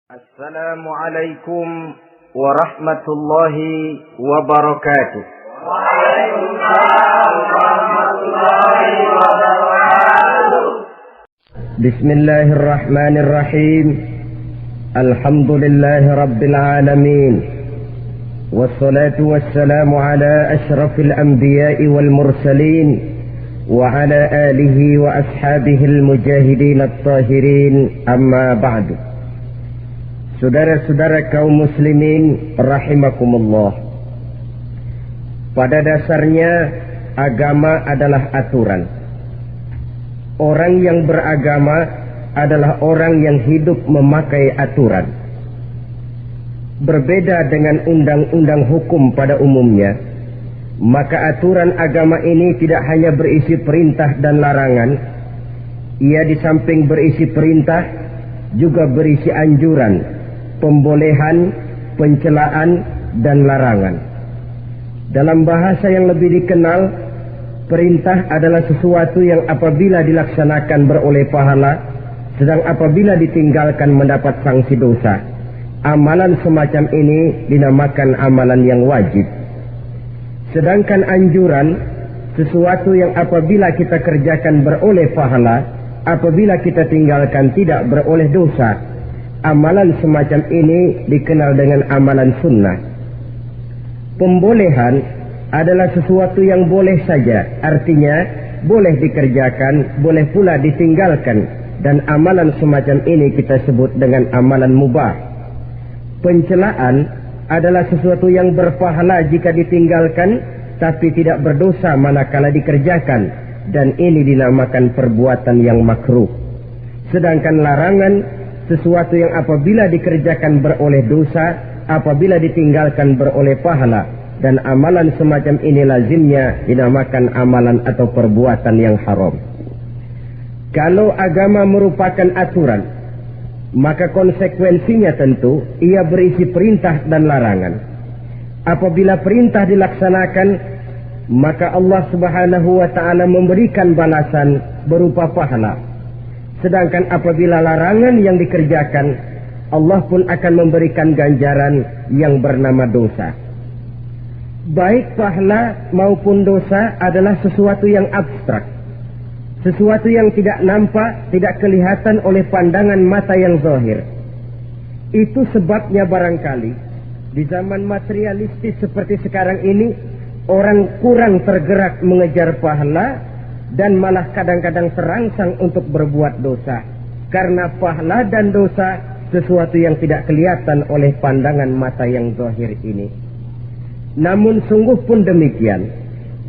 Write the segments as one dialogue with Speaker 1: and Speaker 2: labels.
Speaker 1: Assalamualaikum warahmatullahi wabarakatuh.
Speaker 2: Waalaikumsalam warahmatullahi wabarakatuh.
Speaker 1: Bismillahirrahmanirrahim. Alhamdulillahi rabbil alamin. Wassalatu wassalamu ala asyrafil anbiya'i wal mursalin wa ala alihi wa ashabihi al-mujahidin at-tahirin, amma ba'du. Saudara-saudara kaum muslimin rahimakumullah. Pada dasarnya agama adalah aturan. Orang yang beragama adalah orang yang hidup memakai aturan. Berbeda dengan undang-undang hukum pada umumnya, maka aturan agama ini tidak hanya berisi perintah dan larangan. Ia di samping berisi perintah juga berisi anjuran, pembolehan, pencelaan, dan larangan. Dalam bahasa yang lebih dikenal, perintah adalah sesuatu yang apabila dilaksanakan beroleh pahala, sedang apabila ditinggalkan mendapat sanksi dosa. Amalan semacam ini dinamakan amalan yang wajib. Sedangkan anjuran, sesuatu yang apabila kita kerjakan beroleh pahala, apabila kita tinggalkan tidak beroleh dosa. Amalan semacam ini dikenal dengan amalan sunnah. Pembolehan adalah sesuatu yang boleh saja, artinya boleh dikerjakan, boleh pula ditinggalkan, dan amalan semacam ini kita sebut dengan amalan mubah. Pencelaan adalah sesuatu yang berpahala jika ditinggalkan, tapi tidak berdosa manakala dikerjakan, dan ini dinamakan perbuatan yang makruh. Sedangkan larangan, sesuatu yang apabila dikerjakan beroleh dosa, apabila ditinggalkan beroleh pahala, dan amalan semacam ini lazimnya dinamakan amalan atau perbuatan yang haram. Kalau agama merupakan aturan, maka konsekuensinya tentu ia berisi perintah dan larangan. Apabila perintah dilaksanakan, maka Allah Subhanahu wa ta'ala memberikan balasan berupa pahala. Sedangkan apabila larangan yang dikerjakan, Allah pun akan memberikan ganjaran yang bernama dosa. Baik pahala maupun dosa adalah sesuatu yang abstrak, sesuatu yang tidak nampak, tidak kelihatan oleh pandangan mata yang zahir. Itu sebabnya barangkali di zaman materialistis seperti sekarang ini, orang kurang tergerak mengejar pahala, dan malah kadang-kadang terangsang untuk berbuat dosa. Karena pahala dan dosa sesuatu yang tidak kelihatan oleh pandangan mata yang zahir ini. Namun sungguh pun demikian,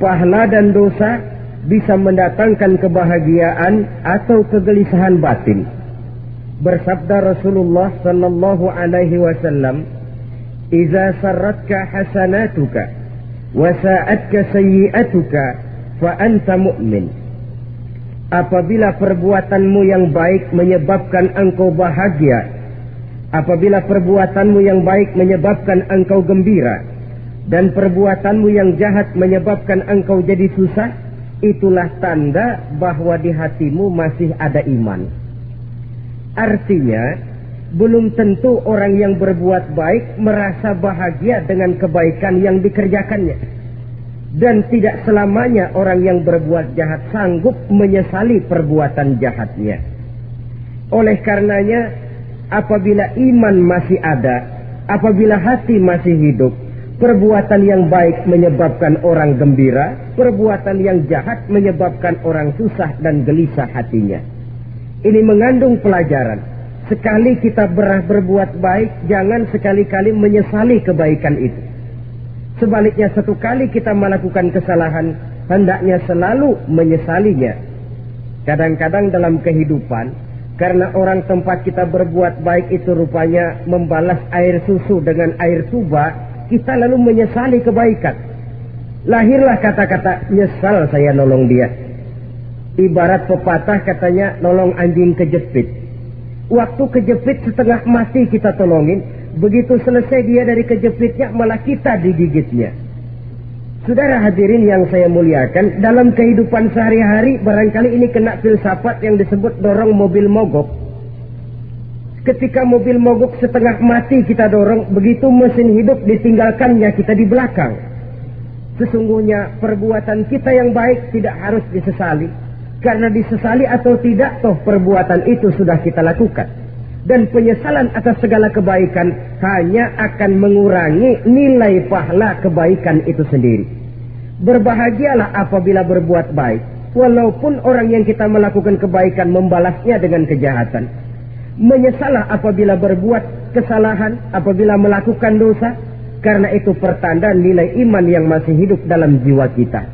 Speaker 1: pahala dan dosa bisa mendatangkan kebahagiaan atau kegelisahan batin. Bersabda Rasulullah sallallahu alaihi wasallam, "Idza sarratka hasanatuka wa sa'atka sayyi'atuka fa anta mu'min." Apabila perbuatanmu yang baik menyebabkan engkau bahagia, apabila perbuatanmu yang baik menyebabkan engkau gembira, dan perbuatanmu yang jahat menyebabkan engkau jadi susah, itulah tanda bahwa di hatimu masih ada iman. Artinya, belum tentu orang yang berbuat baik merasa bahagia dengan kebaikan yang dikerjakannya. Dan tidak selamanya orang yang berbuat jahat sanggup menyesali perbuatan jahatnya. Oleh karenanya, apabila iman masih ada, apabila hati masih hidup, perbuatan yang baik menyebabkan orang gembira, perbuatan yang jahat menyebabkan orang susah dan gelisah hatinya. Ini mengandung pelajaran. Sekali kita berbuat baik, jangan sekali-kali menyesali kebaikan itu. Sebaliknya, satu kali kita melakukan kesalahan, hendaknya selalu menyesalinya. Kadang-kadang dalam kehidupan, karena orang tempat kita berbuat baik itu rupanya membalas air susu dengan air tuba, kita lalu menyesali kebaikan. Lahirlah kata-kata, "Nyesal saya nolong dia." Ibarat pepatah katanya, nolong anjing kejepit. Waktu kejepit setengah mati kita tolongin, begitu selesai dia dari kejepitnya, malah kita digigitnya. Saudara hadirin yang saya muliakan, dalam kehidupan sehari-hari barangkali ini kena filsafat yang disebut dorong mobil mogok. Ketika mobil mogok setengah mati kita dorong, begitu mesin hidup ditinggalkannya kita di belakang. Sesungguhnya perbuatan kita yang baik tidak harus disesali. Karena disesali atau tidak, toh perbuatan itu sudah kita lakukan. Dan penyesalan atas segala kebaikan hanya akan mengurangi nilai pahala kebaikan itu sendiri. Berbahagialah apabila berbuat baik, walaupun orang yang kita melakukan kebaikan membalasnya dengan kejahatan. Menyesalah apabila berbuat kesalahan, apabila melakukan dosa, karena itu pertanda nilai iman yang masih hidup dalam jiwa kita.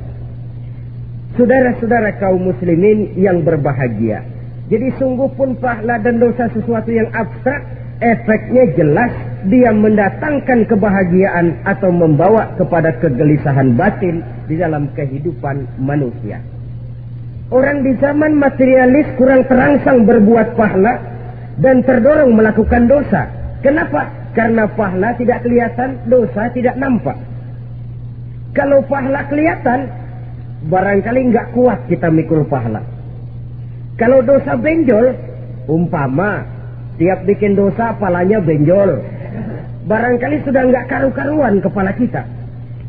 Speaker 1: Saudara-saudara kaum muslimin yang berbahagia, jadi sungguh pun pahala dan dosa sesuatu yang abstrak, efeknya jelas dia mendatangkan kebahagiaan atau membawa kepada kegelisahan batin di dalam kehidupan manusia. Orang di zaman materialis kurang terangsang berbuat pahala dan terdorong melakukan dosa. Kenapa? Karena pahala tidak kelihatan, dosa tidak nampak. Kalau pahala kelihatan, barangkali nggak kuat kita mikul pahala. Kalau dosa benjol, umpama tiap bikin dosa palanya benjol, barangkali sudah nggak karu-karuan kepala kita.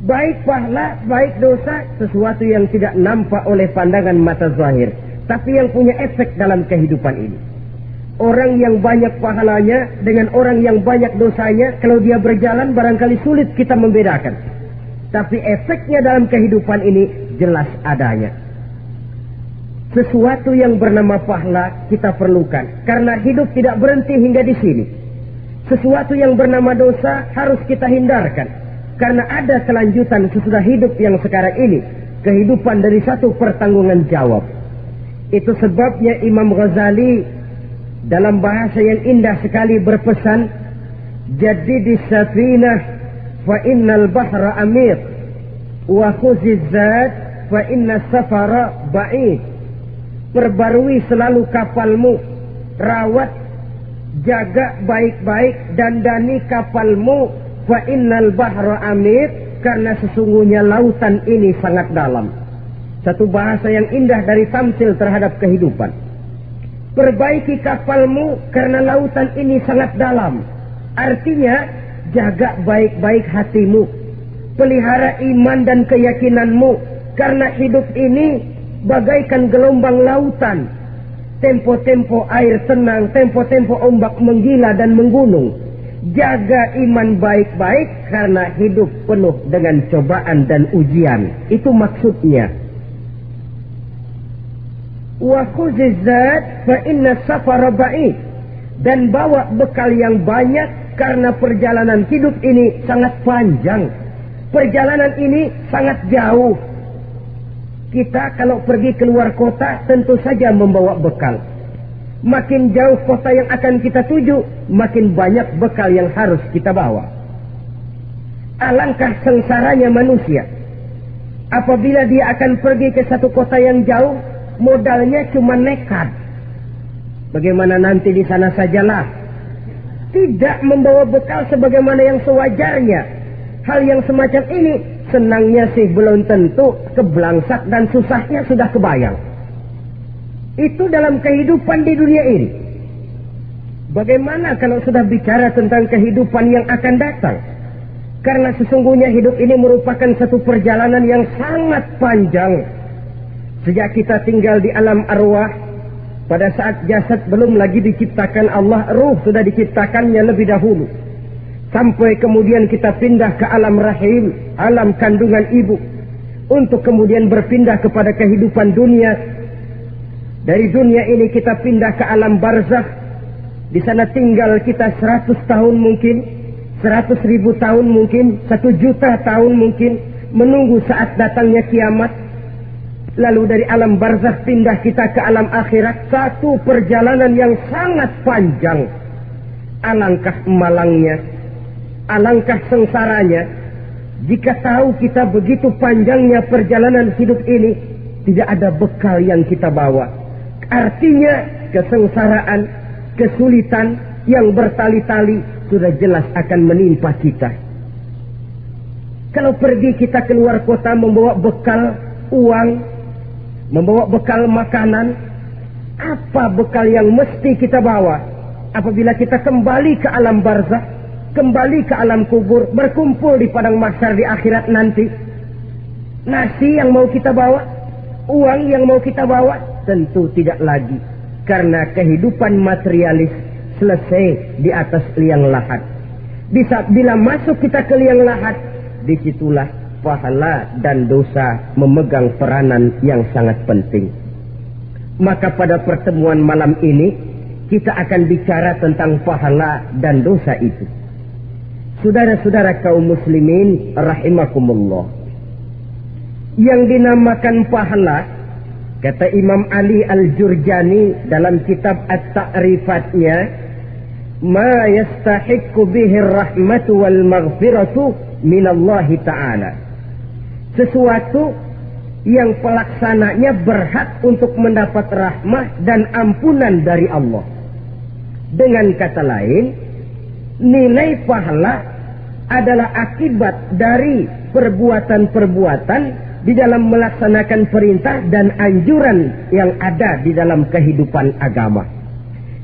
Speaker 1: Baik pahala, baik dosa, sesuatu yang tidak nampak oleh pandangan mata zahir, tapi yang punya efek dalam kehidupan ini. Orang yang banyak pahalanya dengan orang yang banyak dosanya, kalau dia berjalan barangkali sulit kita membedakan. Tapi efeknya dalam kehidupan ini jelas adanya. Sesuatu yang bernama pahala kita perlukan, karena hidup tidak berhenti hingga di sini. Sesuatu yang bernama dosa harus kita hindarkan, karena ada kelanjutan sesudah hidup yang sekarang ini, kehidupan dari satu pertanggungan jawab. Itu sebabnya Imam Ghazali dalam bahasa yang indah sekali berpesan, "Jadidis safinah fa innal bahra amir, wa khuziz zad fa inna safara ba'id." Perbarui selalu kapalmu, rawat, jaga baik-baik, dandani kapalmu, fa innal bahra amir, karena sesungguhnya lautan ini sangat dalam. Satu bahasa yang indah dari tamsil terhadap kehidupan. Perbaiki kapalmu karena lautan ini sangat dalam. Artinya jaga baik-baik hatimu, pelihara iman dan keyakinanmu, karena hidup ini bagaikan gelombang lautan. Tempo-tempo air tenang, tempo-tempo ombak menggila dan menggunung. Jaga iman baik-baik karena hidup penuh dengan cobaan dan ujian. Itu maksudnya. Wa khuziz zad fa inna safara ba'id. Dan bawa bekal yang banyak karena perjalanan hidup ini sangat panjang. Perjalanan ini sangat jauh. Kita kalau pergi keluar kota tentu saja membawa bekal. Makin jauh kota yang akan kita tuju, makin banyak bekal yang harus kita bawa. Alangkah sengsaranya manusia apabila dia akan pergi ke satu kota yang jauh, modalnya cuma nekat. Bagaimana nanti di sana sajalah. Tidak membawa bekal sebagaimana yang sewajarnya. Hal yang semacam ini senangnya sih belum tentu, keblangsak dan susahnya sudah kebayang. Itu dalam kehidupan di dunia ini. Bagaimana kalau sudah bicara tentang kehidupan yang akan datang? Karena sesungguhnya hidup ini merupakan satu perjalanan yang sangat panjang. Sejak kita tinggal di alam arwah, pada saat jasad belum lagi diciptakan Allah, ruh sudah diciptakannya lebih dahulu. Sampai kemudian kita pindah ke alam rahim, alam kandungan ibu, untuk kemudian berpindah kepada kehidupan dunia. Dari dunia ini kita pindah ke alam barzakh. Di sana tinggal kita 100 tahun mungkin, 100.000 tahun mungkin, 1.000.000 tahun mungkin, menunggu saat datangnya kiamat. Lalu dari alam barzakh pindah kita ke alam akhirat. Satu perjalanan yang sangat panjang. Alangkah malangnya, alangkah sengsaranya jika tahu kita begitu panjangnya perjalanan hidup ini, tidak ada bekal yang kita bawa. Artinya kesengsaraan, kesulitan yang bertali-tali sudah jelas akan menimpa kita. Kalau pergi kita keluar kota membawa bekal uang, membawa bekal makanan, apa bekal yang mesti kita bawa? apabila kita kembali ke alam barzakh, kembali ke alam kubur, berkumpul di padang mahsyar di akhirat nanti, nasi yang mau kita bawa, uang yang mau kita bawa, tentu tidak lagi. Karena kehidupan materialis selesai di atas liang lahat. Bila masuk kita ke liang lahat, disitulah pahala dan dosa memegang peranan yang sangat penting. Maka pada pertemuan malam ini kita akan bicara tentang pahala dan dosa itu. Saudara-saudara kaum muslimin rahimakumullah, yang dinamakan pahala, kata Imam Ali Al-Jurjani dalam kitab At-Ta'rifatnya, ma yastahiqqu bihi ar-rahmatu wal maghfiratu minallahi ta'ala, sesuatu yang pelaksananya berhak untuk mendapat rahmah dan ampunan dari Allah. Dengan kata lain, nilai pahala adalah akibat dari perbuatan-perbuatan di dalam melaksanakan perintah dan anjuran yang ada di dalam kehidupan agama.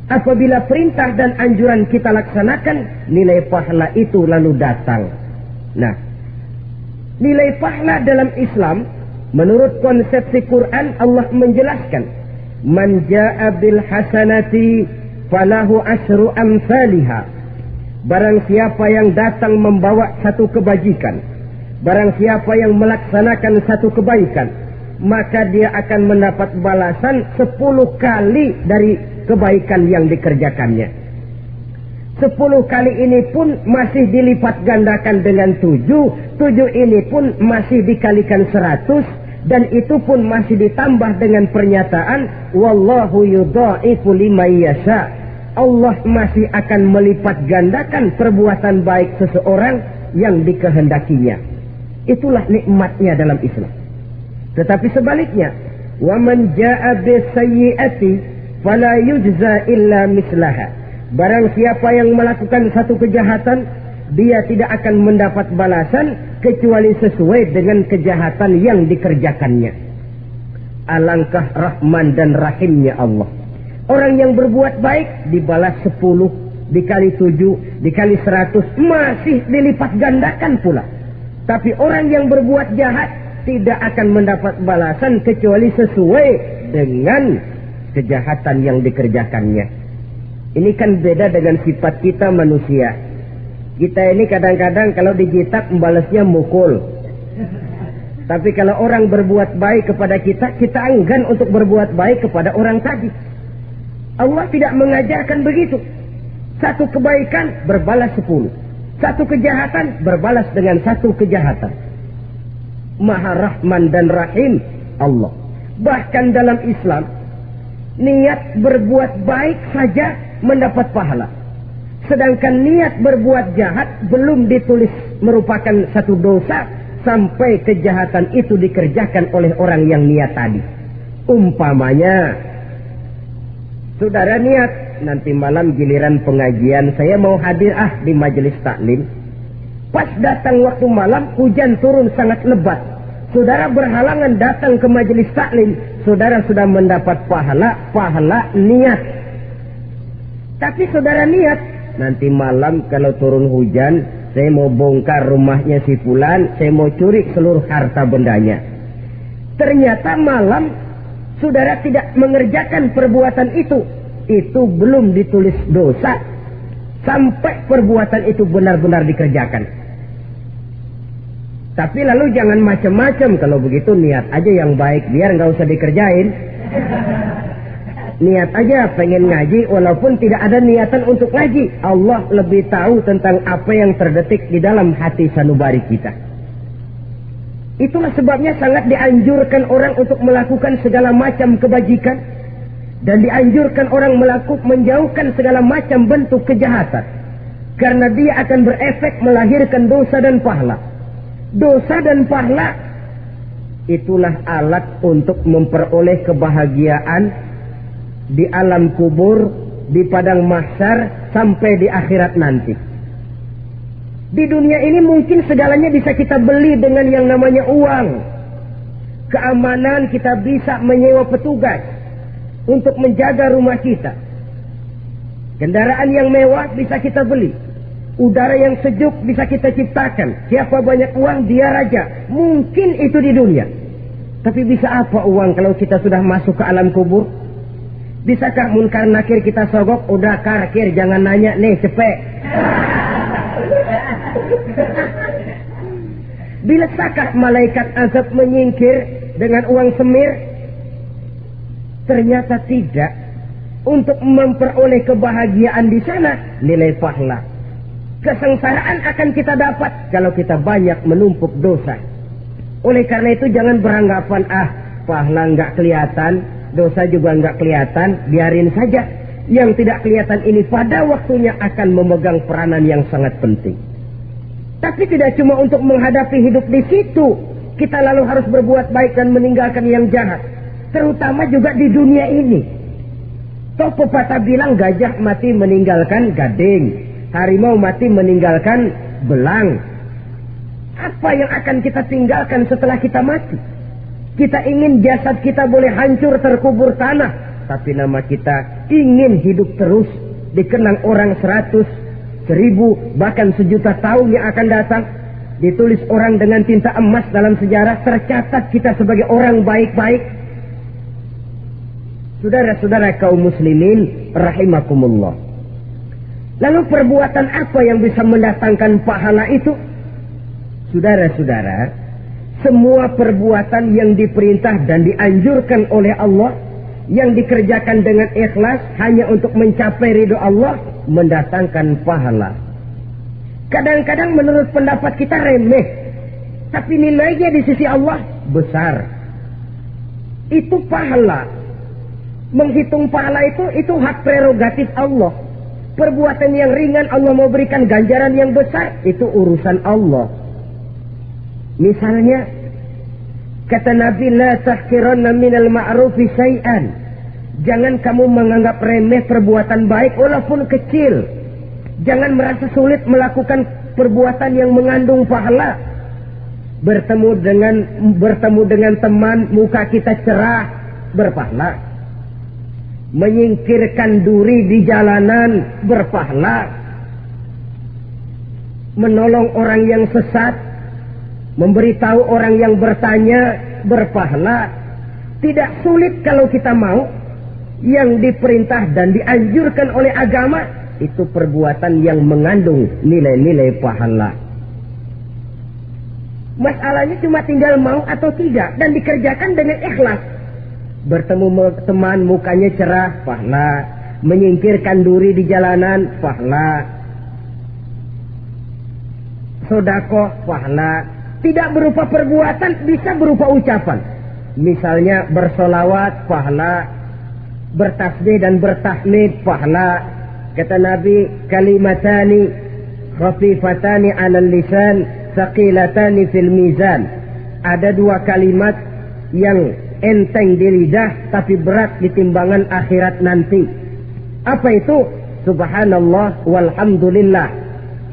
Speaker 1: Apabila perintah dan anjuran kita laksanakan, nilai pahala itu lalu datang. Nah, nilai pahala dalam Islam, menurut konsepsi Quran, Allah menjelaskan, man jaa bil hasanati falahu asyru amsalihha. Barang siapa yang datang membawa satu kebajikan, barang siapa yang melaksanakan satu kebaikan, maka dia akan mendapat balasan 10 kali dari kebaikan yang dikerjakannya. 10 kali ini pun masih dilipat gandakan dengan 7 ini pun masih dikalikan 100, dan itu pun masih ditambah dengan pernyataan wallahu yudha'ifu liman yasha. Allah masih akan melipat gandakan perbuatan baik seseorang yang dikehendakinya. Itulah nikmatnya dalam Islam. Tetapi sebaliknya, wa man jaa bisayyi'ati fala yujza illa mislaha. Barang siapa yang melakukan satu kejahatan, dia tidak akan mendapat balasan kecuali sesuai dengan kejahatan yang dikerjakannya. Alangkah rahman dan rahimnya Allah. Orang yang berbuat baik dibalas 10, dikali 7, dikali 100, masih dilipat gandakan pula. Tapi orang yang berbuat jahat tidak akan mendapat balasan kecuali sesuai dengan kejahatan yang dikerjakannya. Ini kan beda dengan sifat kita manusia. Kita ini kadang-kadang kalau dijitak membalasnya mukul. Tapi kalau orang berbuat baik kepada kita, kita enggan untuk berbuat baik kepada orang tadi. Allah tidak mengajarkan begitu. Satu kebaikan berbalas 10. Satu kejahatan berbalas dengan satu kejahatan. Maha Rahman dan Rahim Allah. Bahkan dalam Islam, niat berbuat baik saja mendapat pahala. Sedangkan niat berbuat jahat belum ditulis merupakan satu dosa sampai kejahatan itu dikerjakan oleh orang yang niat tadi. Umpamanya, saudara niat, nanti malam giliran pengajian saya mau hadir di majelis taklim. Pas datang waktu malam, hujan turun sangat lebat. Saudara berhalangan datang ke majelis taklim, saudara sudah mendapat pahala niat. Tapi saudara niat, nanti malam kalau turun hujan, saya mau bongkar rumahnya si fulan, saya mau curi seluruh harta bendanya. Ternyata malam saudara tidak mengerjakan perbuatan itu belum ditulis dosa sampai perbuatan itu benar-benar dikerjakan. Tapi lalu jangan macam-macam, kalau begitu niat aja yang baik biar nggak usah dikerjain. Niat aja pengen ngaji walaupun tidak ada niatan untuk ngaji. Allah lebih tahu tentang apa yang terdetik di dalam hati sanubari kita. Itulah sebabnya sangat dianjurkan orang untuk melakukan segala macam kebajikan, dan dianjurkan orang menjauhkan segala macam bentuk kejahatan, karena dia akan berefek melahirkan dosa dan pahala. Dosa dan pahala itulah alat untuk memperoleh kebahagiaan di alam kubur, di padang mahsyar, sampai di akhirat nanti. Di dunia ini mungkin segalanya bisa kita beli dengan yang namanya uang. Keamanan kita bisa menyewa petugas untuk menjaga rumah kita. Kendaraan yang mewah bisa kita beli. Udara yang sejuk bisa kita ciptakan. Siapa banyak uang, dia raja. Mungkin itu di dunia. Tapi bisa apa uang kalau kita sudah masuk ke alam kubur? Bisakah munkar nakir kita sogok? Udah karkir, jangan nanya nih, cepet. Bisakah malaikat azab menyingkir dengan uang semir? Ternyata tidak. Untuk memperoleh kebahagiaan di sana, nilai pahala. Kesengsaraan akan kita dapat kalau kita banyak menumpuk dosa. Oleh karena itu jangan beranggapan, pahala nggak kelihatan, dosa juga nggak kelihatan, biarin saja. Yang tidak kelihatan ini pada waktunya akan memegang peranan yang sangat penting. Tapi tidak cuma untuk menghadapi hidup di situ, kita lalu harus berbuat baik dan meninggalkan yang jahat. Terutama juga di dunia ini. Toh pepatah bilang gajah mati meninggalkan gading, harimau mati meninggalkan belang. Apa yang akan kita tinggalkan setelah kita mati? Kita ingin jasad kita boleh hancur terkubur tanah, tapi nama kita ingin hidup terus, dikenang orang 100, 1000, bahkan 1.000.000 tahun yang akan datang. Ditulis orang dengan tinta emas dalam sejarah, tercatat kita sebagai orang baik-baik. Saudara-saudara kaum muslimin rahimakumullah. Lalu perbuatan apa yang bisa mendatangkan pahala itu? Saudara-saudara, semua perbuatan yang diperintah dan dianjurkan oleh Allah, yang dikerjakan dengan ikhlas hanya untuk mencapai ridho Allah, mendatangkan pahala. Kadang-kadang menurut pendapat kita remeh, tapi nilainya di sisi Allah besar. Itu pahala. Menghitung pahala itu hak prerogatif Allah. Perbuatan yang ringan Allah mau berikan ganjaran yang besar, itu urusan Allah. Misalnya, kata Nabi, la tahqiranna minal ma'rufi syai'an. Jangan kamu menganggap remeh perbuatan baik walaupun kecil. Jangan merasa sulit melakukan perbuatan yang mengandung pahala. Bertemu dengan teman, muka kita cerah, berpahala. Menyingkirkan duri di jalanan, berpahala. Menolong orang yang sesat, memberitahu orang yang bertanya, berpahala. Tidak sulit kalau kita mau. Yang diperintah dan dianjurkan oleh agama, itu perbuatan yang mengandung nilai-nilai pahala. Masalahnya cuma tinggal mau atau tidak, dan dikerjakan dengan ikhlas. Bertemu teman, mukanya cerah, pahala. Menyingkirkan duri di jalanan, pahala. Sedekah, pahala. Tidak berupa perbuatan, bisa berupa ucapan. Misalnya bersolawat, pahala. Bertasbih dan bertahmid, pahala. Kata Nabi, kalimatani khafifatani 'alal lisan, tsaqilatani fil mizan. Ada dua kalimat yang enteng di lidah tapi berat di timbangan akhirat nanti. Apa itu? Subhanallah walhamdulillah.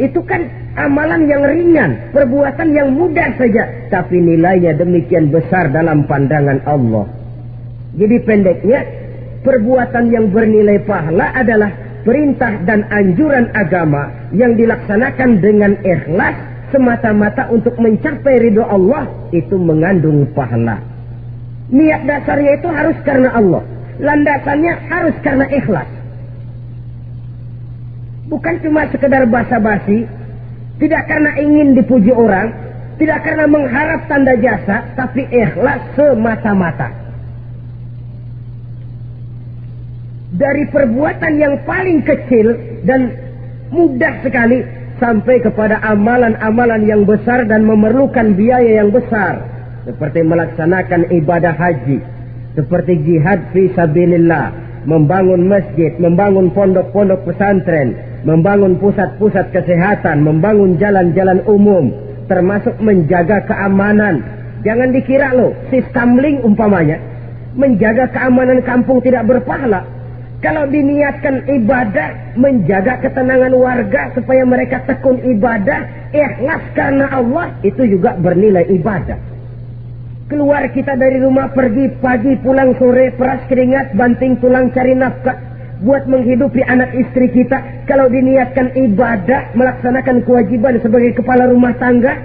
Speaker 1: Itu kan amalan yang ringan, perbuatan yang mudah saja, tapi nilainya demikian besar dalam pandangan Allah. Jadi pendeknya, perbuatan yang bernilai pahala adalah perintah dan anjuran agama yang dilaksanakan dengan ikhlas semata-mata untuk mencapai ridho Allah, itu mengandung pahala. Niat dasarnya itu harus karena Allah. Landasannya harus karena ikhlas. Bukan cuma sekedar basa-basi. Tidak karena ingin dipuji orang. Tidak karena mengharap tanda jasa. Tapi ikhlas semata-mata. Dari perbuatan yang paling kecil dan mudah sekali, sampai kepada amalan-amalan yang besar dan memerlukan biaya yang besar. Seperti melaksanakan ibadah haji, seperti jihad fi sabilillah, membangun masjid, membangun pondok-pondok pesantren, membangun pusat-pusat kesehatan, membangun jalan-jalan umum, termasuk menjaga keamanan. Jangan dikira loh, si Stamling umpamanya, menjaga keamanan kampung tidak berpahala. Kalau diniatkan ibadah, menjaga ketenangan warga supaya mereka tekun ibadah, ikhlas karena Allah, itu juga bernilai ibadah. Keluar kita dari rumah, pergi pagi, pulang sore, peras keringat, banting tulang cari nafkah. buat menghidupi anak istri kita, kalau diniatkan ibadah, melaksanakan kewajiban sebagai kepala rumah tangga,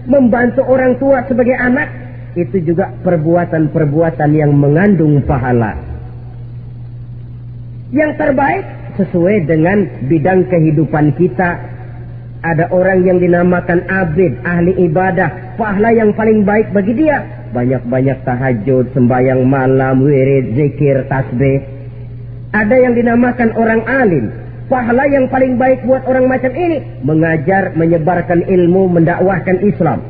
Speaker 1: membantu orang tua sebagai anak, itu juga perbuatan-perbuatan yang mengandung pahala. Yang terbaik sesuai dengan bidang kehidupan kita. Ada orang yang dinamakan abid, ahli ibadah, pahala yang paling baik bagi dia banyak-banyak tahajud, sembahyang malam, wirid, zikir, tasbih. Ada yang dinamakan orang alim, pahala yang paling baik buat orang macam ini mengajar, menyebarkan ilmu, mendakwahkan Islam.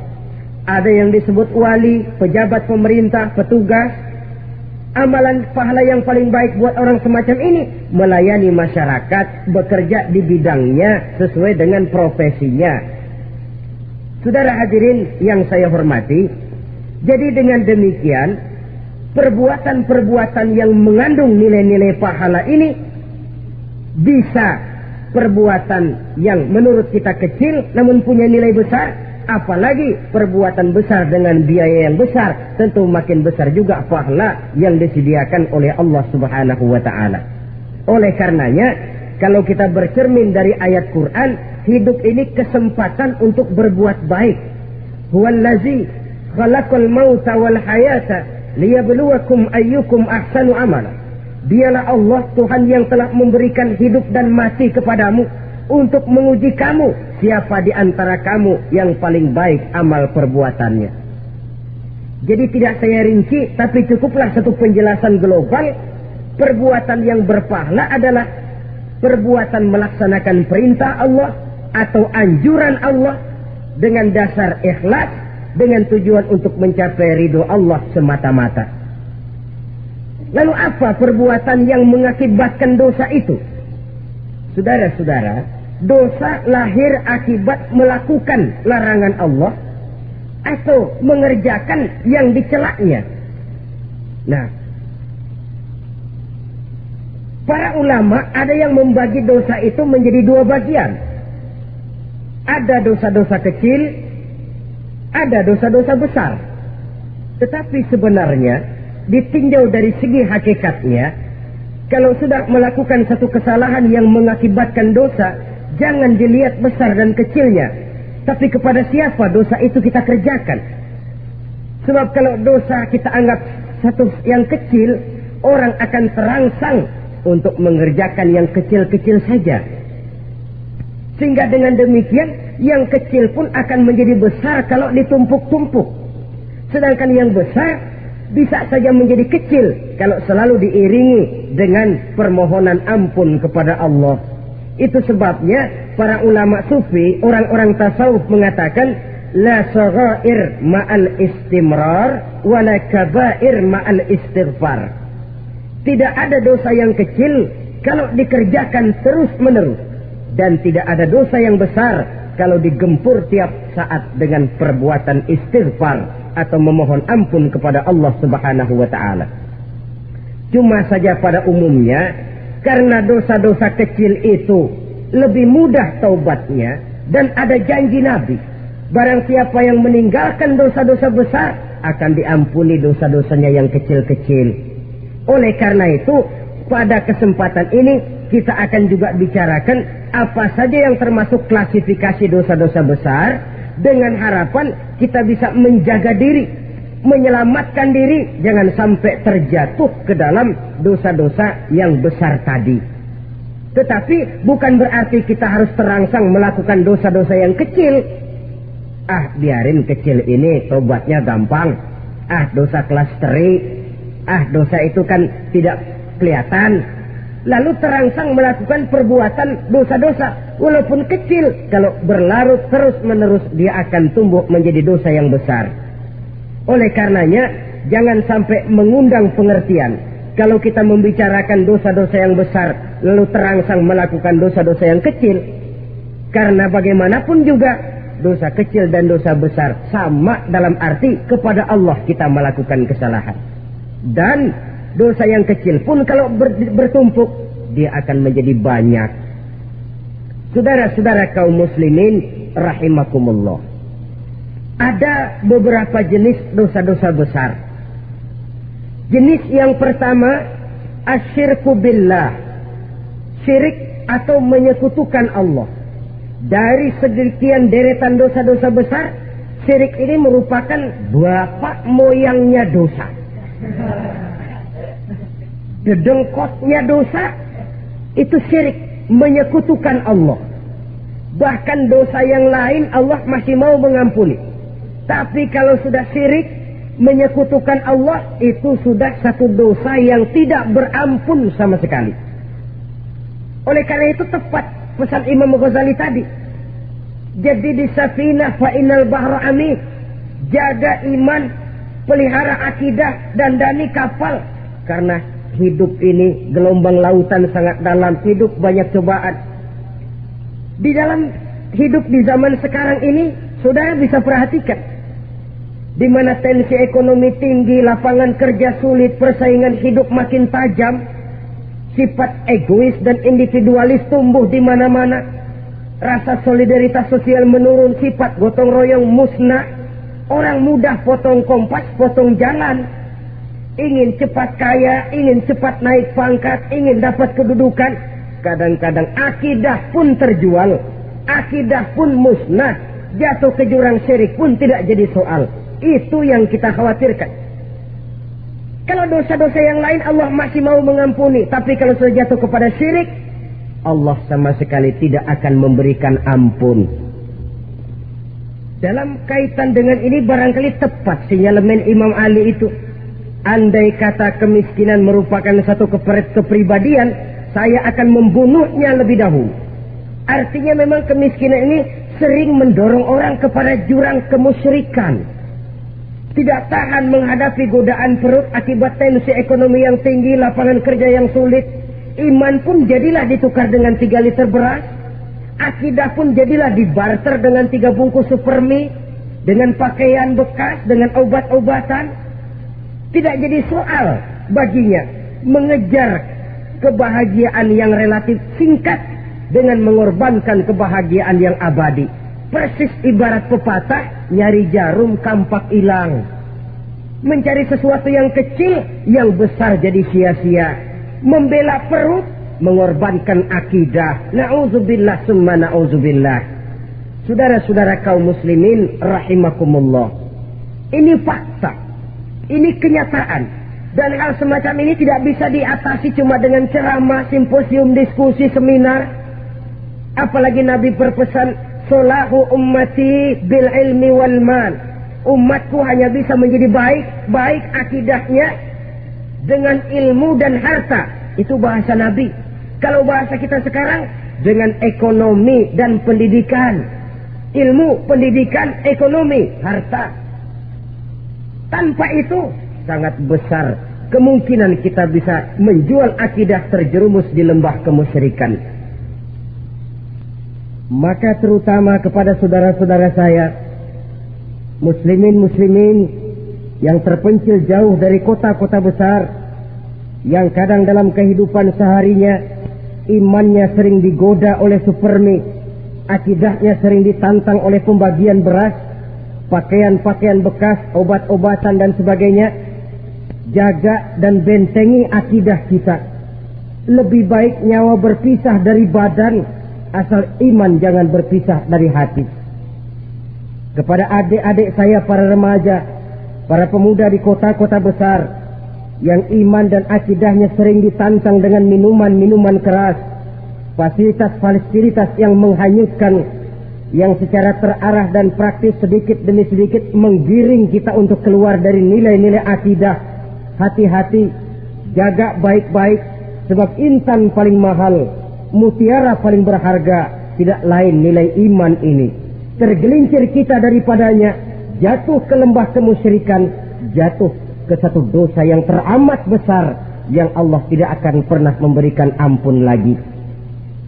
Speaker 1: Ada yang disebut wali, pejabat pemerintah, petugas. Amalan pahala yang paling baik buat orang semacam ini melayani masyarakat, bekerja di bidangnya sesuai dengan profesinya. Saudara hadirin yang saya hormati, jadi dengan demikian perbuatan-perbuatan yang mengandung nilai-nilai pahala ini bisa perbuatan yang menurut kita kecil namun punya nilai besar. Apalagi perbuatan besar dengan biaya yang besar, tentu makin besar juga pahala yang disediakan oleh Allah Subhanahu wa ta'ala. Oleh karenanya, kalau kita bercermin dari ayat Quran, hidup ini kesempatan untuk berbuat baik. Huwallazi khalaqal mauta wal hayata liyabluwakum ayyukum ahsanu amala. Dialah Allah, Tuhan yang telah memberikan hidup dan mati kepadamu untuk menguji kamu, siapa di antara kamu yang paling baik amal perbuatannya. Jadi tidak saya rinci, tapi cukuplah satu penjelasan global. Perbuatan yang berpahala adalah perbuatan melaksanakan perintah Allah atau anjuran Allah dengan dasar ikhlas, dengan tujuan untuk mencapai ridho Allah semata-mata. Lalu apa perbuatan yang mengakibatkan dosa itu? Saudara-saudara, dosa lahir akibat melakukan larangan Allah atau mengerjakan yang dicelaknya. Nah, para ulama ada yang membagi dosa itu menjadi dua bagian. Ada dosa-dosa kecil, ada dosa-dosa besar. Tetapi sebenarnya ditinjau dari segi hakikatnya, kalau sudah melakukan satu kesalahan yang mengakibatkan dosa, jangan dilihat besar dan kecilnya, tapi kepada siapa dosa itu kita kerjakan. Sebab kalau dosa kita anggap satu yang kecil, orang akan terangsang untuk mengerjakan yang kecil-kecil saja. Sehingga dengan demikian, yang kecil pun akan menjadi besar kalau ditumpuk-tumpuk. Sedangkan yang besar bisa saja menjadi kecil kalau selalu diiringi dengan permohonan ampun kepada Allah. Itu sebabnya para ulama sufi, orang-orang tasawuf mengatakan la saghair ma'al istimrar wa la kabair ma'al istighfar. Tidak ada dosa yang kecil kalau dikerjakan terus-menerus, dan tidak ada dosa yang besar kalau digempur tiap saat dengan perbuatan istighfar atau memohon ampun kepada Allah Subhanahu wa ta'ala. Cuma saja pada umumnya, karena dosa-dosa kecil itu lebih mudah taubatnya, dan ada janji Nabi, barang siapa yang meninggalkan dosa-dosa besar akan diampuni dosa-dosanya yang kecil-kecil. Oleh karena itu, pada kesempatan ini kita akan juga bicarakan apa saja yang termasuk klasifikasi dosa-dosa besar, dengan harapan kita bisa menjaga diri, menyelamatkan diri, jangan sampai terjatuh ke dalam dosa-dosa yang besar tadi. Tetapi bukan berarti kita harus terangsang melakukan dosa-dosa yang kecil. Biarin kecil ini tobatnya gampang. Dosa kelas teri. Dosa itu kan tidak kelihatan. Lalu terangsang melakukan perbuatan dosa-dosa walaupun kecil, kalau berlarut terus-menerus dia akan tumbuh menjadi dosa yang besar. Oleh karenanya jangan sampai mengundang pengertian kalau kita membicarakan dosa-dosa yang besar lalu terangsang melakukan dosa-dosa yang kecil, karena bagaimanapun juga dosa kecil dan dosa besar sama dalam arti kepada Allah kita melakukan kesalahan. Dan dosa yang kecil pun kalau bertumpuk, dia akan menjadi banyak. Saudara-saudara kaum muslimin rahimakumullah, ada beberapa jenis dosa-dosa besar. Jenis yang pertama, asyirku billah, syirik atau menyekutukan Allah. Dari sekian deretan dosa-dosa besar, syirik ini merupakan bapak moyangnya dosa. Dedengkotnya dosa itu syirik, menyekutukan Allah. Bahkan dosa yang lain Allah masih mau mengampuni. Tapi kalau sudah syirik, menyekutukan Allah, itu sudah satu dosa yang tidak berampun sama sekali. Oleh karena itu tepat pesan Imam Ghazali tadi. Jadi di safinah fa innal bahra amin. Jaga iman, pelihara akidah, dan dandani kapal. Karena hidup ini gelombang lautan sangat dalam, hidup banyak cobaan. Di dalam hidup di zaman sekarang ini, saudara bisa perhatikan, di mana tensi ekonomi tinggi, lapangan kerja sulit, persaingan hidup makin tajam, sifat egois dan individualis tumbuh di mana-mana, rasa solidaritas sosial menurun, sifat gotong royong musnah, orang mudah potong kompas, potong jalan, ingin cepat kaya, ingin cepat naik pangkat, ingin dapat kedudukan. Kadang-kadang akidah pun terjual, akidah pun musnah, jatuh ke jurang syirik pun tidak jadi soal. Itu yang kita khawatirkan. Kalau dosa-dosa yang lain Allah masih mau mengampuni, tapi kalau sudah jatuh kepada syirik, Allah sama sekali tidak akan memberikan ampun. Dalam kaitan dengan ini barangkali tepat sinyalemen Imam Ali itu. Andai kata kemiskinan merupakan satu kepribadian, saya akan membunuhnya lebih dahulu. Artinya memang kemiskinan ini sering mendorong orang kepada jurang kemusyrikan. Tidak tahan menghadapi godaan perut akibat tensi ekonomi yang tinggi, lapangan kerja yang sulit. Iman pun jadilah ditukar dengan 3 liter beras. Akidah pun jadilah dibarter dengan 3 bungkus supermi, dengan pakaian bekas, dengan obat-obatan. Tidak jadi soal baginya mengejar kebahagiaan yang relatif singkat dengan mengorbankan kebahagiaan yang abadi. Persis ibarat pepatah, nyari jarum kampak hilang. Mencari sesuatu yang kecil, yang besar jadi sia-sia. Membela perut, mengorbankan akidah. Na'udzubillah summa na'udzubillah. Saudara-saudara kaum muslimin rahimakumullah. Ini fakta. Ini kenyataan. Dan hal semacam ini tidak bisa diatasi cuma dengan ceramah, simposium, diskusi, seminar. Apalagi Nabi berpesan, solahu ummati bil ilmi wal mal. Umatku hanya bisa menjadi baik akidahnya dengan ilmu dan harta. Itu bahasa Nabi. Kalau bahasa kita sekarang, dengan ekonomi dan pendidikan. Ilmu, pendidikan, ekonomi, harta. Tanpa itu, sangat besar kemungkinan kita bisa menjual akidah terjerumus di lembah kemusyrikan. Maka terutama kepada saudara-saudara saya, muslimin yang terpencil jauh dari kota-kota besar, yang kadang dalam kehidupan seharinya imannya sering digoda oleh supermi, akidahnya sering ditantang oleh pembagian beras, pakaian-pakaian bekas, obat-obatan dan sebagainya. Jaga dan bentengi akidah kita. Lebih baik nyawa berpisah dari badan, asal iman jangan berpisah dari hati. Kepada adik-adik saya para remaja, para pemuda di kota-kota besar, yang iman dan akidahnya sering ditantang dengan minuman-minuman keras, fasilitas-fasilitas yang menghanyutkan, yang secara terarah dan praktis sedikit demi sedikit menggiring kita untuk keluar dari nilai-nilai akidah. Hati-hati, jaga baik-baik, sebab intan paling mahal, mutiara paling berharga, tidak lain nilai iman ini. Tergelincir kita daripadanya, jatuh ke lembah kemusyrikan, jatuh ke satu dosa yang teramat besar, yang Allah tidak akan pernah memberikan ampun lagi.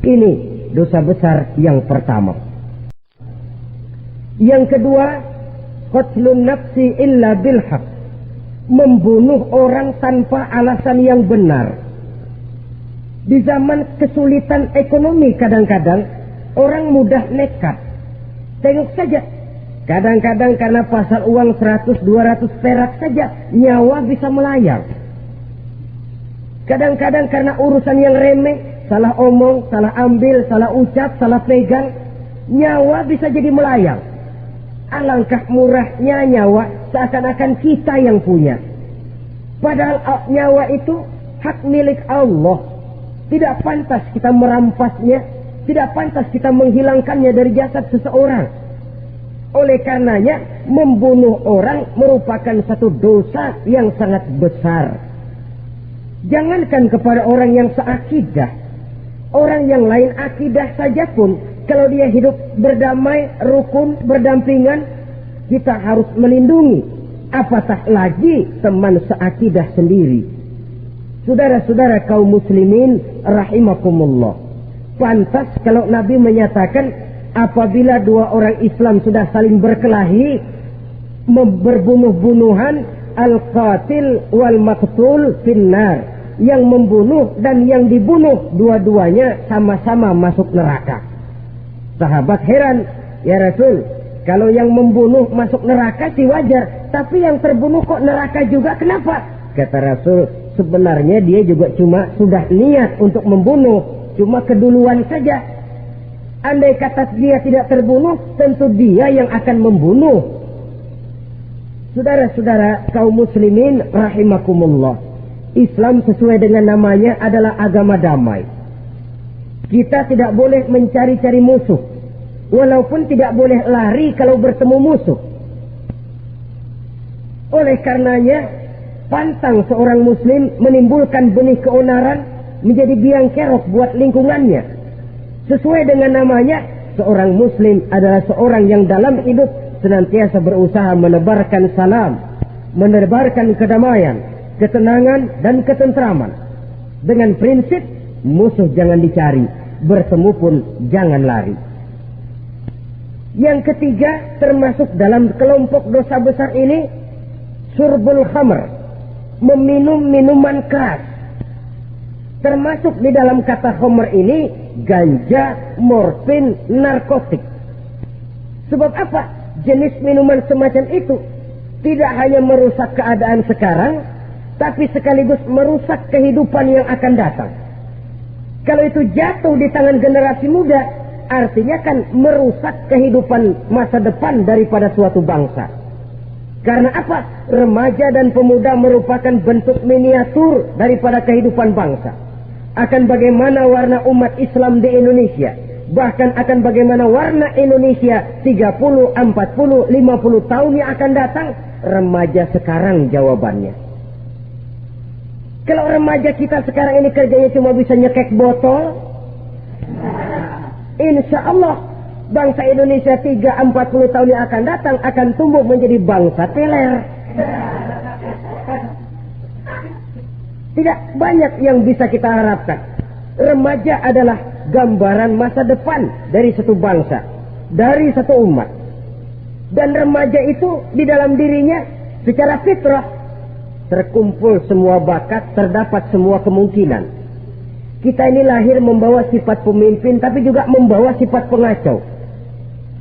Speaker 1: Ini dosa besar yang pertama. Yang kedua, qatlun nafsi illa bilhaq. Membunuh orang tanpa alasan yang benar. Di zaman kesulitan ekonomi kadang-kadang orang mudah nekat. Tengok saja, kadang-kadang karena pasar uang 100-200 perak saja nyawa bisa melayang. Kadang-kadang karena urusan yang remeh salah omong, salah ambil, salah ucap, salah pegang, nyawa bisa jadi melayang. Alangkah murahnya nyawa, seakan-akan kita yang punya. Padahal nyawa itu hak milik Allah. Tidak pantas kita merampasnya, tidak pantas kita menghilangkannya dari jasad seseorang. Oleh karenanya, membunuh orang merupakan satu dosa yang sangat besar. Jangankan kepada orang yang seakidah, orang yang lain akidah saja pun, kalau dia hidup berdamai, rukun, berdampingan, kita harus melindungi. Apatah lagi teman seakidah sendiri. Saudara-saudara kaum muslimin rahimakumullah. Pantas kalau Nabi menyatakan, apabila dua orang Islam sudah saling berkelahi, berbunuh-bunuhan, al-qatil wal maqtul finnar, yang membunuh dan yang dibunuh dua-duanya sama-sama masuk neraka. Sahabat heran, ya Rasul, kalau yang membunuh masuk neraka sih wajar, tapi yang terbunuh kok neraka juga, kenapa? Kata Rasul, sebenarnya dia juga cuma sudah niat untuk membunuh, cuma keduluan saja. Andai kata dia tidak terbunuh, tentu dia yang akan membunuh. Saudara-saudara kaum muslimin rahimakumullah, Islam sesuai dengan namanya adalah agama damai. Kita tidak boleh mencari-cari musuh, walaupun tidak boleh lari kalau bertemu musuh. Oleh karenanya, pantang seorang muslim menimbulkan benih keonaran menjadi biang kerok buat lingkungannya. Sesuai dengan namanya, seorang muslim adalah seorang yang dalam hidup senantiasa berusaha menebarkan salam, menebarkan kedamaian, ketenangan dan ketentraman. Dengan prinsip, musuh jangan dicari, bertemu pun jangan lari. Yang ketiga, termasuk dalam kelompok dosa besar ini, syurbul khamr, meminum minuman keras. Termasuk di dalam kata khamr ini ganja, morfin, narkotik. Sebab apa? Jenis minuman semacam itu tidak hanya merusak keadaan sekarang, tapi sekaligus merusak kehidupan yang akan datang. Kalau itu jatuh di tangan generasi muda, artinya kan merusak kehidupan masa depan daripada suatu bangsa. Karena apa? Remaja dan pemuda merupakan bentuk miniatur daripada kehidupan bangsa. Akan bagaimana warna umat Islam di Indonesia, bahkan akan bagaimana warna Indonesia 30, 40, 50 tahun yang akan datang, remaja sekarang jawabannya. Kalau remaja kita sekarang ini kerjanya cuma bisa nyekek botol, insya Allah bangsa Indonesia 30-40 tahun yang akan datang akan tumbuh menjadi bangsa teler. Tidak banyak yang bisa kita harapkan. Remaja adalah gambaran masa depan dari satu bangsa, dari satu umat. Dan remaja itu di dalam dirinya secara fitrah terkumpul semua bakat, terdapat semua kemungkinan. Kita ini lahir membawa sifat pemimpin, tapi juga membawa sifat pengacau.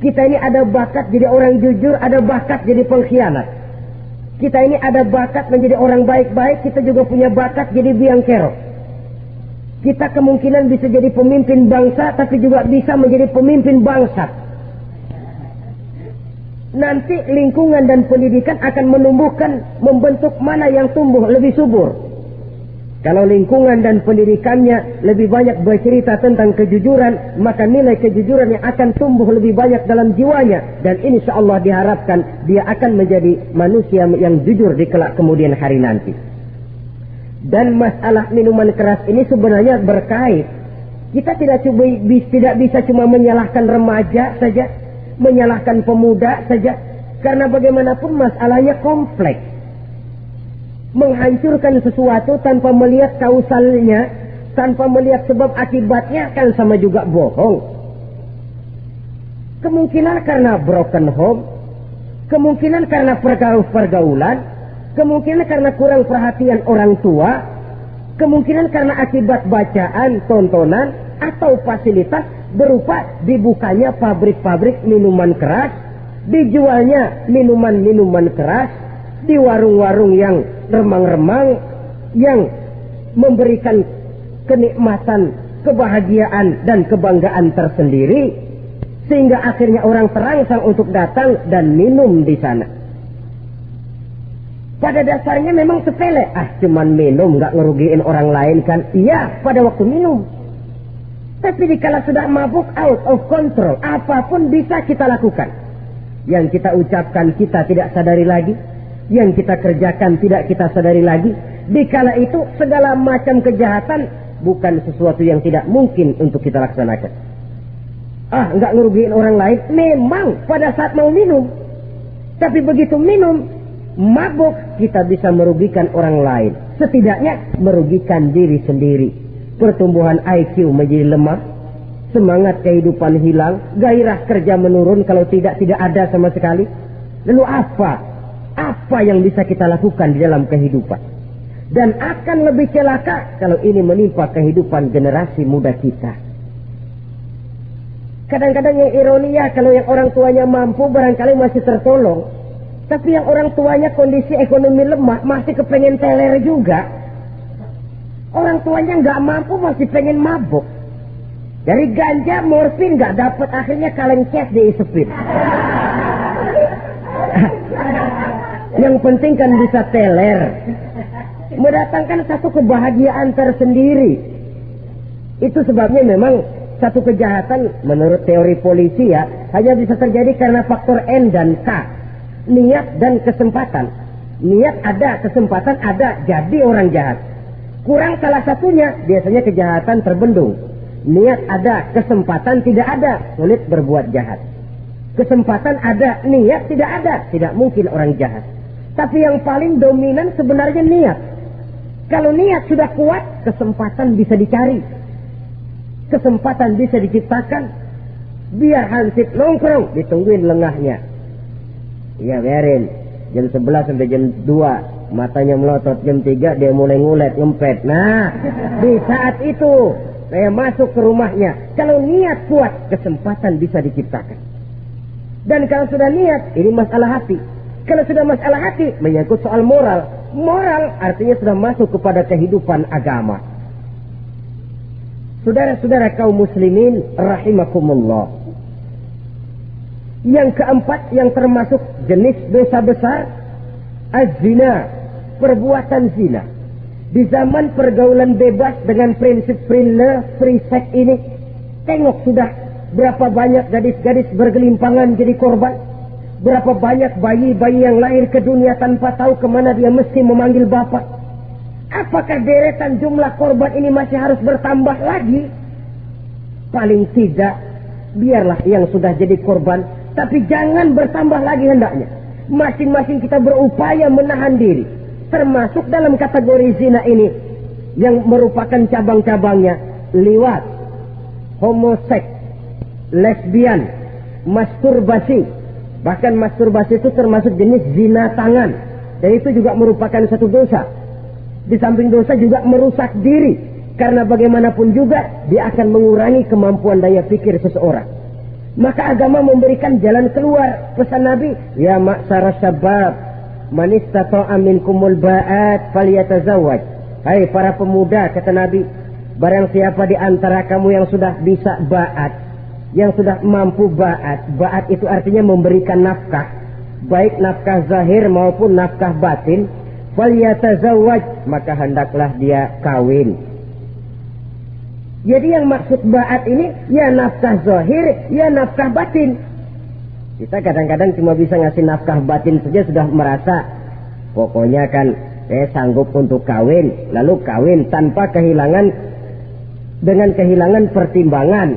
Speaker 1: Kita ini ada bakat jadi orang jujur, ada bakat jadi pengkhianat. Kita ini ada bakat menjadi orang baik-baik, kita juga punya bakat jadi biang kerok. Kita kemungkinan bisa jadi pemimpin bangsa, tapi juga bisa menjadi pemimpin bangsat. Nanti lingkungan dan pendidikan akan menumbuhkan, membentuk mana yang tumbuh lebih subur. Kalau lingkungan dan pendidikannya lebih banyak bercerita tentang kejujuran, maka nilai kejujuran yang akan tumbuh lebih banyak dalam jiwanya. Dan insya Allah diharapkan dia akan menjadi manusia yang jujur di kelak kemudian hari nanti. Dan masalah minuman keras ini sebenarnya berkait. Kita tidak bisa cuma menyalahkan remaja saja, menyalahkan pemuda saja. Karena bagaimanapun masalahnya kompleks. Menghancurkan sesuatu tanpa melihat kausalnya, tanpa melihat sebab akibatnya kan sama juga bohong. Kemungkinan karena broken home, kemungkinan karena pergaulan, kemungkinan karena kurang perhatian orang tua, kemungkinan karena akibat bacaan, tontonan, atau fasilitas berupa dibukanya pabrik-pabrik minuman keras, dijualnya minuman-minuman keras, di warung-warung yang remang-remang, yang memberikan kenikmatan kebahagiaan dan kebanggaan tersendiri, sehingga akhirnya orang terangsang untuk datang dan minum di sana. Pada dasarnya memang sepele, cuman minum, nggak ngerugiin orang lain kan? Iya, pada waktu minum. Tapi dikala sudah mabuk, out of control, apapun bisa kita lakukan. Yang kita ucapkan kita tidak sadari lagi, yang kita kerjakan tidak kita sadari lagi. Dikala itu segala macam kejahatan bukan sesuatu yang tidak mungkin untuk kita laksanakan. Nggak ngerugiin orang lain, memang pada saat mau minum. Tapi begitu minum, mabuk, kita bisa merugikan orang lain. Setidaknya merugikan diri sendiri. Pertumbuhan IQ menjadi lemah, semangat kehidupan hilang, gairah kerja menurun, kalau tidak ada sama sekali. Lalu apa yang bisa kita lakukan di dalam kehidupan? Dan akan lebih celaka kalau ini menimpa kehidupan generasi muda kita. Kadang-kadang yang ironi ya, kalau yang orang tuanya mampu barangkali masih tertolong. Tapi yang orang tuanya kondisi ekonomi lemah masih kepengen teler juga. Orang tuanya nggak mampu masih pengen mabuk. Dari ganja, morfin nggak dapat, akhirnya kaleng cas diisepin. Yang penting kan bisa teler, mendatangkan satu kebahagiaan tersendiri. Itu sebabnya memang satu kejahatan menurut teori polisi ya hanya bisa terjadi karena faktor N dan K, niat dan kesempatan. Niat ada, kesempatan ada, jadi orang jahat. Kurang salah satunya, biasanya kejahatan terbendung. Niat ada, kesempatan tidak ada, sulit berbuat jahat. Kesempatan ada, niat tidak ada, tidak mungkin orang jahat. Tapi yang paling dominan sebenarnya niat. Kalau niat sudah kuat, kesempatan bisa dicari. Kesempatan bisa diciptakan. Biar hansip nongkrong, ditungguin lengahnya. Iya, biarin. Jam 11 sampai jam 2. Matanya melotot, jam 3 dia mulai ngulet, ngempet. Nah, di saat itu saya masuk ke rumahnya. Kalau niat kuat, kesempatan bisa diciptakan. Dan kalau sudah niat, ini masalah hati. Kalau sudah masalah hati, menyangkut soal moral. Moral artinya sudah masuk kepada kehidupan agama. Saudara-saudara kaum muslimin rahimakumullah. Yang keempat yang termasuk jenis dosa besar, az-zina, perbuatan zina. Di zaman pergaulan bebas dengan prinsip free sex ini, tengok sudah berapa banyak gadis-gadis bergelimpangan jadi korban. Berapa banyak bayi-bayi yang lahir ke dunia tanpa tahu kemana dia mesti memanggil bapak. Apakah deretan jumlah korban ini masih harus bertambah lagi? Paling tidak, biarlah yang sudah jadi korban, tapi jangan bertambah lagi hendaknya. Masing-masing kita berupaya menahan diri. Termasuk dalam kategori zina ini, yang merupakan cabang-cabangnya, liwat, homoseks, lesbian, masturbasi. Bahkan masturbasi itu termasuk jenis zina tangan. Dan itu juga merupakan satu dosa. Di samping dosa juga merusak diri. Karena bagaimanapun juga dia akan mengurangi kemampuan daya pikir seseorang. Maka agama memberikan jalan keluar. Pesan Nabi, ya ma'syara syabab, man istata'a minkumul ba'at falyatazawwaj. Hai para pemuda, kata Nabi, barang siapa di antara kamu yang sudah bisa ba'at, yang sudah mampu ba'at. Ba'at itu artinya memberikan nafkah, baik nafkah zahir maupun nafkah batin. Falyatazawwaj, maka hendaklah dia kawin. Jadi yang maksud ba'at ini ya nafkah zahir, ya nafkah batin. Kita kadang-kadang cuma bisa ngasih nafkah batin saja sudah merasa pokoknya kan saya sanggup untuk kawin, lalu kawin tanpa dengan kehilangan pertimbangan.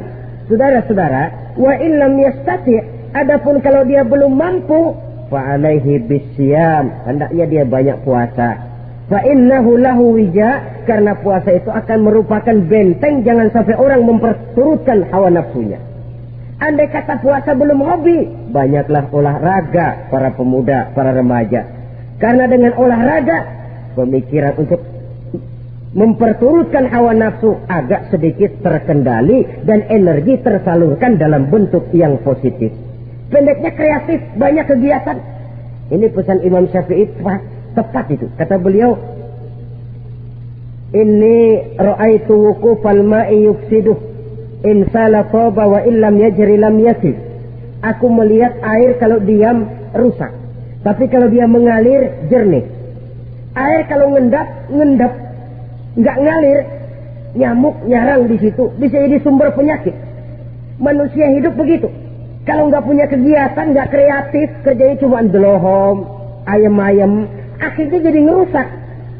Speaker 1: Saudara-saudara, wa illam yastati, adapun kalau dia belum mampu, fa alaihi bisyam, hendaknya dia banyak puasa. Fa innahu lahu wija, karena puasa itu akan merupakan benteng jangan sampai orang memperturutkan hawa nafsunya. Andai kata puasa belum hobi, banyaklah olahraga para pemuda, para remaja. Karena dengan olahraga, pemikiran untuk memperturutkan hawa nafsu agak sedikit terkendali dan energi tersalurkan dalam bentuk yang positif. Pendeknya kreatif, banyak kegiatan. Ini pesan Imam Syafi'i tepat itu. Kata beliau, Inni ra'aitu wuqufal ma'i yufsiduh in sala taba wa illam yajri lam yasih. Aku melihat air kalau diam rusak, tapi kalau dia mengalir jernih. Air kalau ngendap, nggak ngalir, nyamuk nyarang di situ, bisa jadi sumber penyakit. Manusia hidup begitu. Kalau nggak punya kegiatan, nggak kreatif, kerjanya cuma delohom, ayam-ayam, akhirnya jadi ngerusak.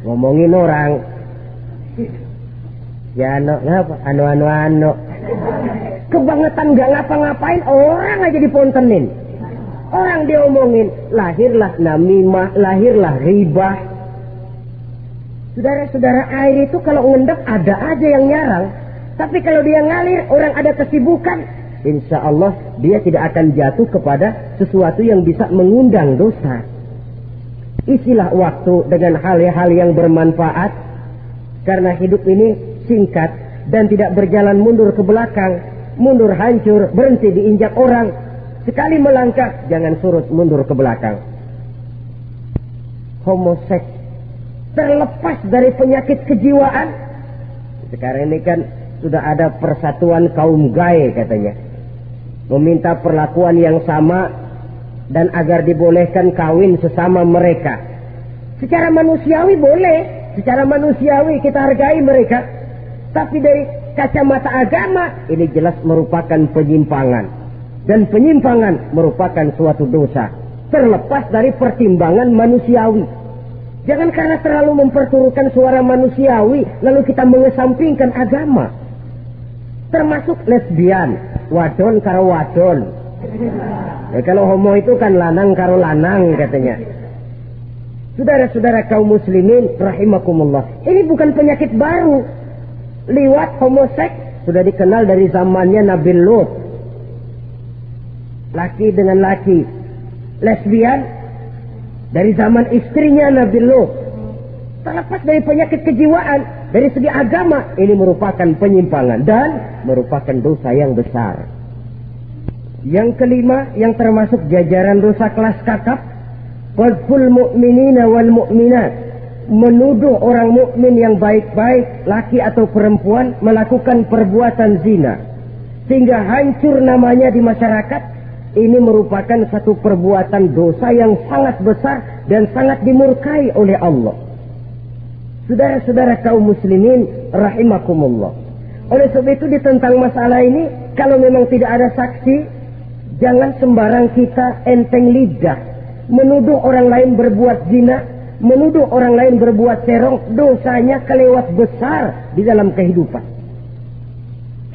Speaker 1: Ngomongin orang, ya ngapa? Anu. Kebangetan nggak ngapa-ngapain, orang aja dipontenin. Orang diomongin, lahirlah namimah, lahirlah ribah. Saudara-saudara, air itu kalau ngendap ada aja yang nyarang. Tapi kalau dia ngalir, orang ada kesibukan, insya Allah dia tidak akan jatuh kepada sesuatu yang bisa mengundang dosa. Isilah waktu dengan hal-hal yang bermanfaat, karena hidup ini singkat dan tidak berjalan mundur ke belakang, mundur hancur, berhenti diinjak orang. Sekali melangkah, jangan surut mundur ke belakang. Homoseks terlepas dari penyakit kejiwaan. Sekarang ini kan sudah ada persatuan kaum gay katanya, meminta perlakuan yang sama dan agar dibolehkan kawin sesama mereka. Secara manusiawi boleh, secara manusiawi kita hargai mereka, tapi dari kacamata agama ini jelas merupakan penyimpangan, dan penyimpangan merupakan suatu dosa terlepas dari pertimbangan manusiawi. Jangan karena terlalu memperturutkan suara manusiawi lalu kita mengesampingkan agama. Termasuk lesbian, wadon karo wadon. Ya, kalau homo itu kan lanang karo lanang katanya. Saudara-saudara kaum muslimin rahimakumullah, ini bukan penyakit baru. Liwat homoseks sudah dikenal dari zamannya Nabi Lut. Laki dengan laki. Lesbian dari zaman istrinya Nabi Lut. Terlepas dari penyakit kejiwaan, dari segi agama ini merupakan penyimpangan dan merupakan dosa yang besar. Yang kelima, yang termasuk jajaran dosa kelas kakap, qadzful mu'minina wal mu'minat, menuduh orang mukmin yang baik-baik, laki atau perempuan, melakukan perbuatan zina sehingga hancur namanya di masyarakat. Ini merupakan satu perbuatan dosa yang sangat besar dan sangat dimurkai oleh Allah. Saudara-saudara kaum muslimin rahimakumullah, oleh sebab itu tentang masalah ini, kalau memang tidak ada saksi, jangan sembarang kita enteng lidah menuduh orang lain berbuat zina, menuduh orang lain berbuat serong. Dosanya kelewat besar di dalam kehidupan.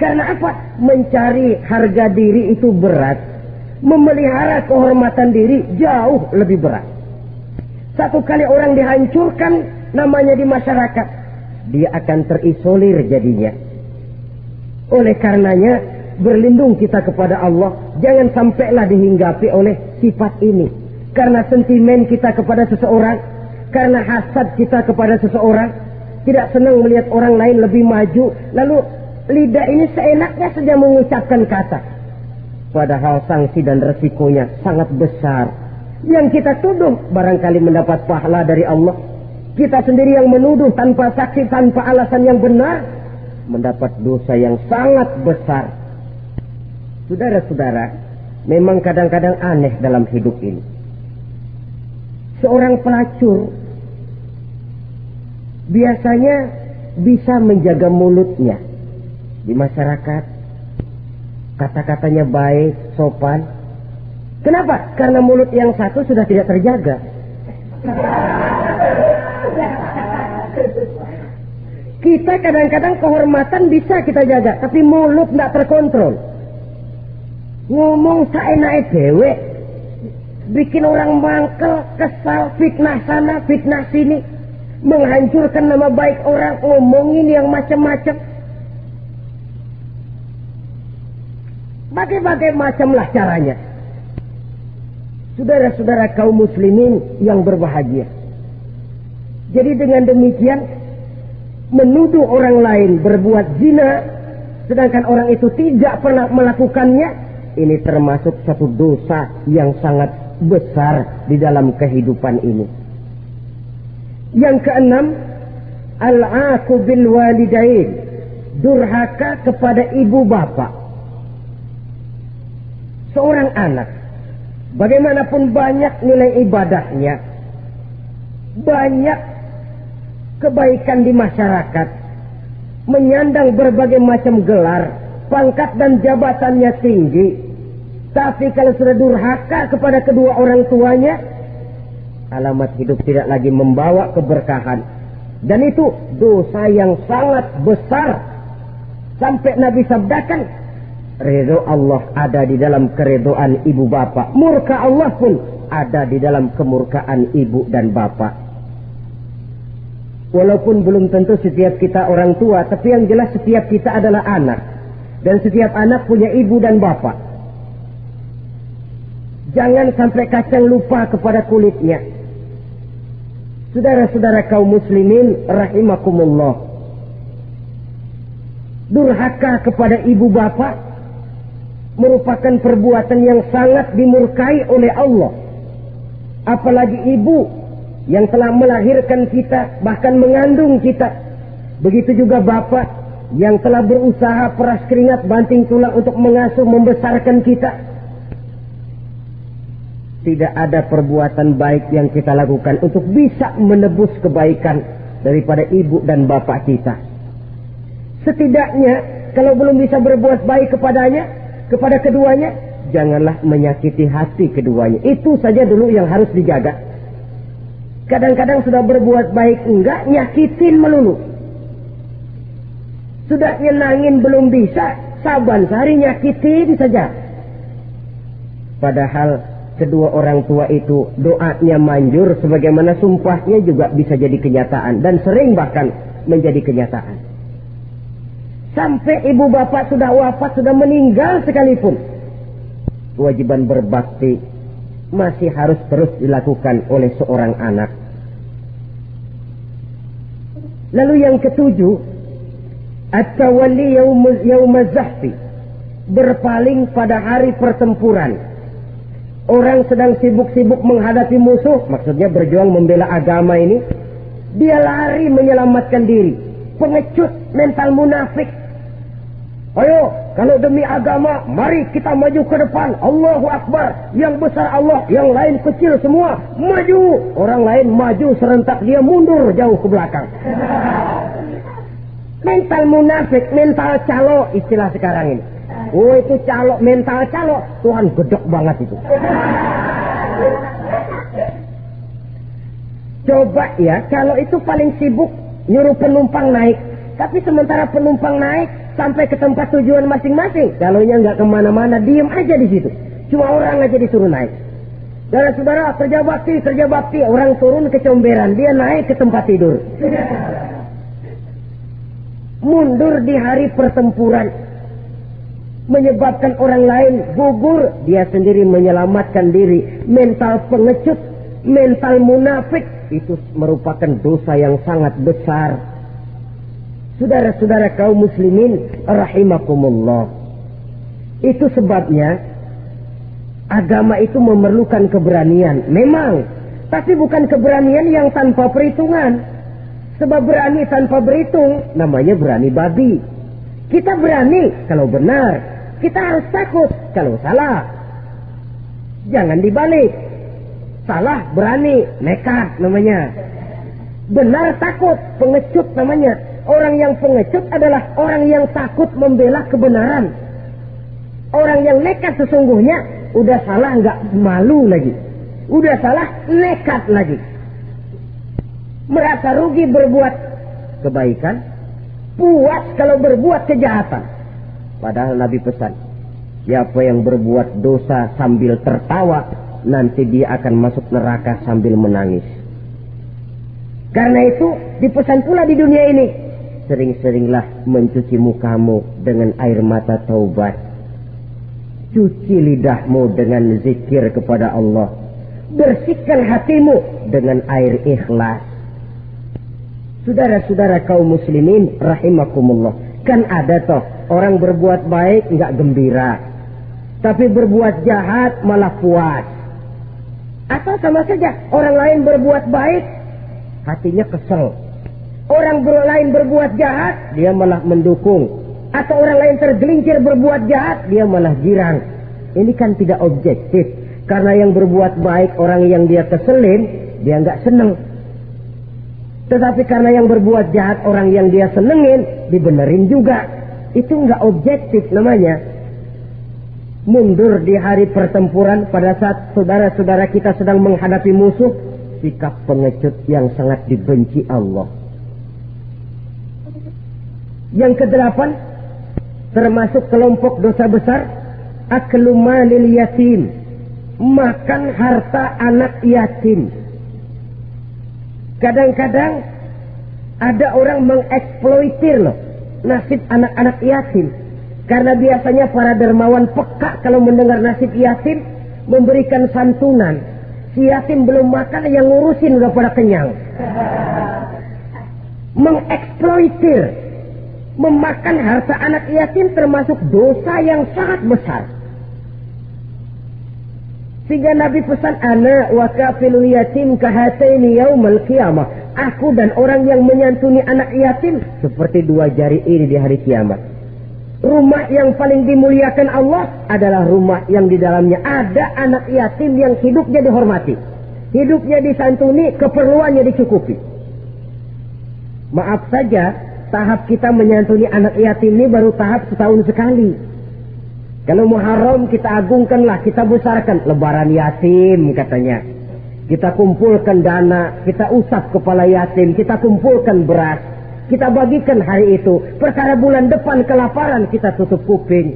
Speaker 1: Karena apa? Mencari harga diri itu berat, memelihara kehormatan diri jauh lebih berat. Satu kali orang dihancurkan namanya di masyarakat, dia akan terisolir jadinya. Oleh karenanya berlindung kita kepada Allah, jangan sampailah dihinggapi oleh sifat ini. Karena sentimen kita kepada seseorang, karena hasad kita kepada seseorang, tidak senang melihat orang lain lebih maju, lalu lidah ini seenaknya saja mengucapkan kata, padahal sanksi dan resikonya sangat besar. Yang kita tuduh barangkali mendapat pahala dari Allah, kita sendiri yang menuduh tanpa saksi, tanpa alasan yang benar, mendapat dosa yang sangat besar. Saudara-saudara, memang kadang-kadang aneh dalam hidup ini. Seorang pelacur biasanya bisa menjaga mulutnya di masyarakat, kata-katanya baik, sopan. Kenapa? Karena mulut yang satu sudah tidak terjaga. Kita kadang-kadang kehormatan bisa kita jaga, tapi mulut tidak terkontrol. Ngomong saenake dewe, bikin orang mangkel, kesal, fitnah sana, fitnah sini, menghancurkan nama baik orang, ngomongin yang macam-macam. Bagai-bagai macamlah caranya. Saudara-saudara kaum muslimin yang berbahagia. Jadi dengan demikian, menuduh orang lain berbuat zina, sedangkan orang itu tidak pernah melakukannya, ini termasuk satu dosa yang sangat besar di dalam kehidupan ini. Yang keenam, Al-'aqu bil walidain, durhaka kepada ibu bapak. Seorang anak, bagaimanapun banyak nilai ibadahnya, banyak kebaikan di masyarakat, menyandang berbagai macam gelar, pangkat dan jabatannya tinggi, tapi kalau sudah durhaka kepada kedua orang tuanya, alamat hidup tidak lagi membawa keberkahan. Dan itu dosa yang sangat besar. Sampai Nabi sabdakan, ridho Allah ada di dalam keridhaan ibu bapak, murka Allah pun ada di dalam kemurkaan ibu dan bapak. Walaupun belum tentu setiap kita orang tua, tapi yang jelas setiap kita adalah anak. Dan setiap anak punya ibu dan bapak. Jangan sampai kacang lupa kepada kulitnya. Saudara-saudara kaum muslimin rahimakumullah, durhaka kepada ibu bapak merupakan perbuatan yang sangat dimurkai oleh Allah. Apalagi ibu yang telah melahirkan kita, bahkan mengandung kita. Begitu juga bapak yang telah berusaha peras keringat banting tulang untuk mengasuh membesarkan kita. Tidak ada perbuatan baik yang kita lakukan untuk bisa menebus kebaikan daripada ibu dan bapak kita. Setidaknya kalau belum bisa berbuat baik kepadanya, kepada keduanya, janganlah menyakiti hati keduanya. Itu saja dulu yang harus dijaga. Kadang-kadang sudah berbuat baik enggak, nyakitin melulu. Sudah nyenangin belum bisa, saban sehari nyakitin saja. Padahal kedua orang tua itu doanya manjur, sebagaimana sumpahnya juga bisa jadi kenyataan. Dan sering bahkan menjadi kenyataan. Sampai ibu bapak sudah wafat, sudah meninggal sekalipun, kewajiban berbakti masih harus terus dilakukan oleh seorang anak. Lalu yang ketujuh, at-tawalli yaumaz zahfi, berpaling pada hari pertempuran. Orang sedang sibuk-sibuk menghadapi musuh, maksudnya berjuang membela agama ini, dia lari menyelamatkan diri. Pengecut, mental munafik. Ayo, kalau demi agama, mari kita maju ke depan. Allahu Akbar. Yang besar Allah, yang lain kecil semua. Maju. Orang lain maju serentak, dia mundur jauh ke belakang. Mental munafik, mental calo, istilah sekarang ini. Oh, itu calo, mental calo. Tuhan gedek banget itu. Coba ya, kalau itu paling sibuk nyuruh penumpang naik. Tapi sementara penumpang naik sampai ke tempat tujuan masing-masing, calonya nggak kemana-mana, diem aja di situ. Cuma orang aja disuruh naik. Dan saudara, kerja bakti. Orang turun ke comberan, dia naik ke tempat tidur. Mundur di hari pertempuran, menyebabkan orang lain gugur, dia sendiri menyelamatkan diri. Mental pengecut, mental munafik, itu merupakan dosa yang sangat besar. Saudara-saudara kaum muslimin rahimakumullah, itu sebabnya agama itu memerlukan keberanian, memang, tapi bukan keberanian yang tanpa perhitungan. Sebab berani tanpa berhitung namanya berani babi. Kita berani kalau benar, kita harus takut kalau salah. Jangan dibalik. Salah berani, nekat namanya. Benar takut, pengecut namanya. Orang yang pengecut adalah orang yang takut membela kebenaran. Orang yang nekat sesungguhnya udah salah nggak malu lagi. Udah salah nekat lagi. Merasa rugi berbuat kebaikan, puas kalau berbuat kejahatan. Padahal Nabi pesan, siapa yang berbuat dosa sambil tertawa, nanti dia akan masuk neraka sambil menangis. Karena itu dipesan pula di dunia ini, sering-seringlah mencuci mukamu dengan air mata taubat. Cuci lidahmu dengan zikir kepada Allah. Bersihkan hatimu dengan air ikhlas. Saudara-saudara kaum muslimin rahimakumullah, kan ada toh orang berbuat baik enggak gembira, tapi berbuat jahat malah puas. Atau sama saja orang lain berbuat baik, hatinya kesel. Orang lain berbuat jahat, dia malah mendukung. Atau orang lain tergelincir berbuat jahat, dia malah girang. Ini kan tidak objektif. Karena yang berbuat baik, orang yang dia keselin, dia nggak seneng. Tetapi karena yang berbuat jahat, orang yang dia senengin, dibenerin juga. Itu nggak objektif namanya. Mundur di hari pertempuran pada saat saudara-saudara kita sedang menghadapi musuh, sikap pengecut yang sangat dibenci Allah. Yang kedelapan, termasuk kelompok dosa besar, aklu malil yatim, makan harta anak yatim. Kadang-kadang ada orang mengeksploitir loh nasib anak-anak yatim. Karena biasanya para dermawan peka kalau mendengar nasib yatim, memberikan santunan. Si yatim belum makan, yang ngurusin udah pada kenyang. Mengeksploitir, memakan harta anak yatim termasuk dosa yang sangat besar. Sehingga Nabi pesan, ana wa kafilul yatim kahataini yaumal qiyamah. Aku dan orang yang menyantuni anak yatim seperti dua jari ini di hari kiamat. Rumah yang paling dimuliakan Allah adalah rumah yang di dalamnya ada anak yatim yang hidupnya dihormati, hidupnya disantuni, keperluannya dicukupi. Maaf saja, tahap kita menyantuni anak yatim ini baru tahap setahun sekali. Kalau Muharram kita agungkanlah, kita besarkan. Lebaran yatim katanya. Kita kumpulkan dana, kita usap kepala yatim, kita kumpulkan beras, kita bagikan hari itu. Perkara bulan depan kelaparan, kita tutup kuping.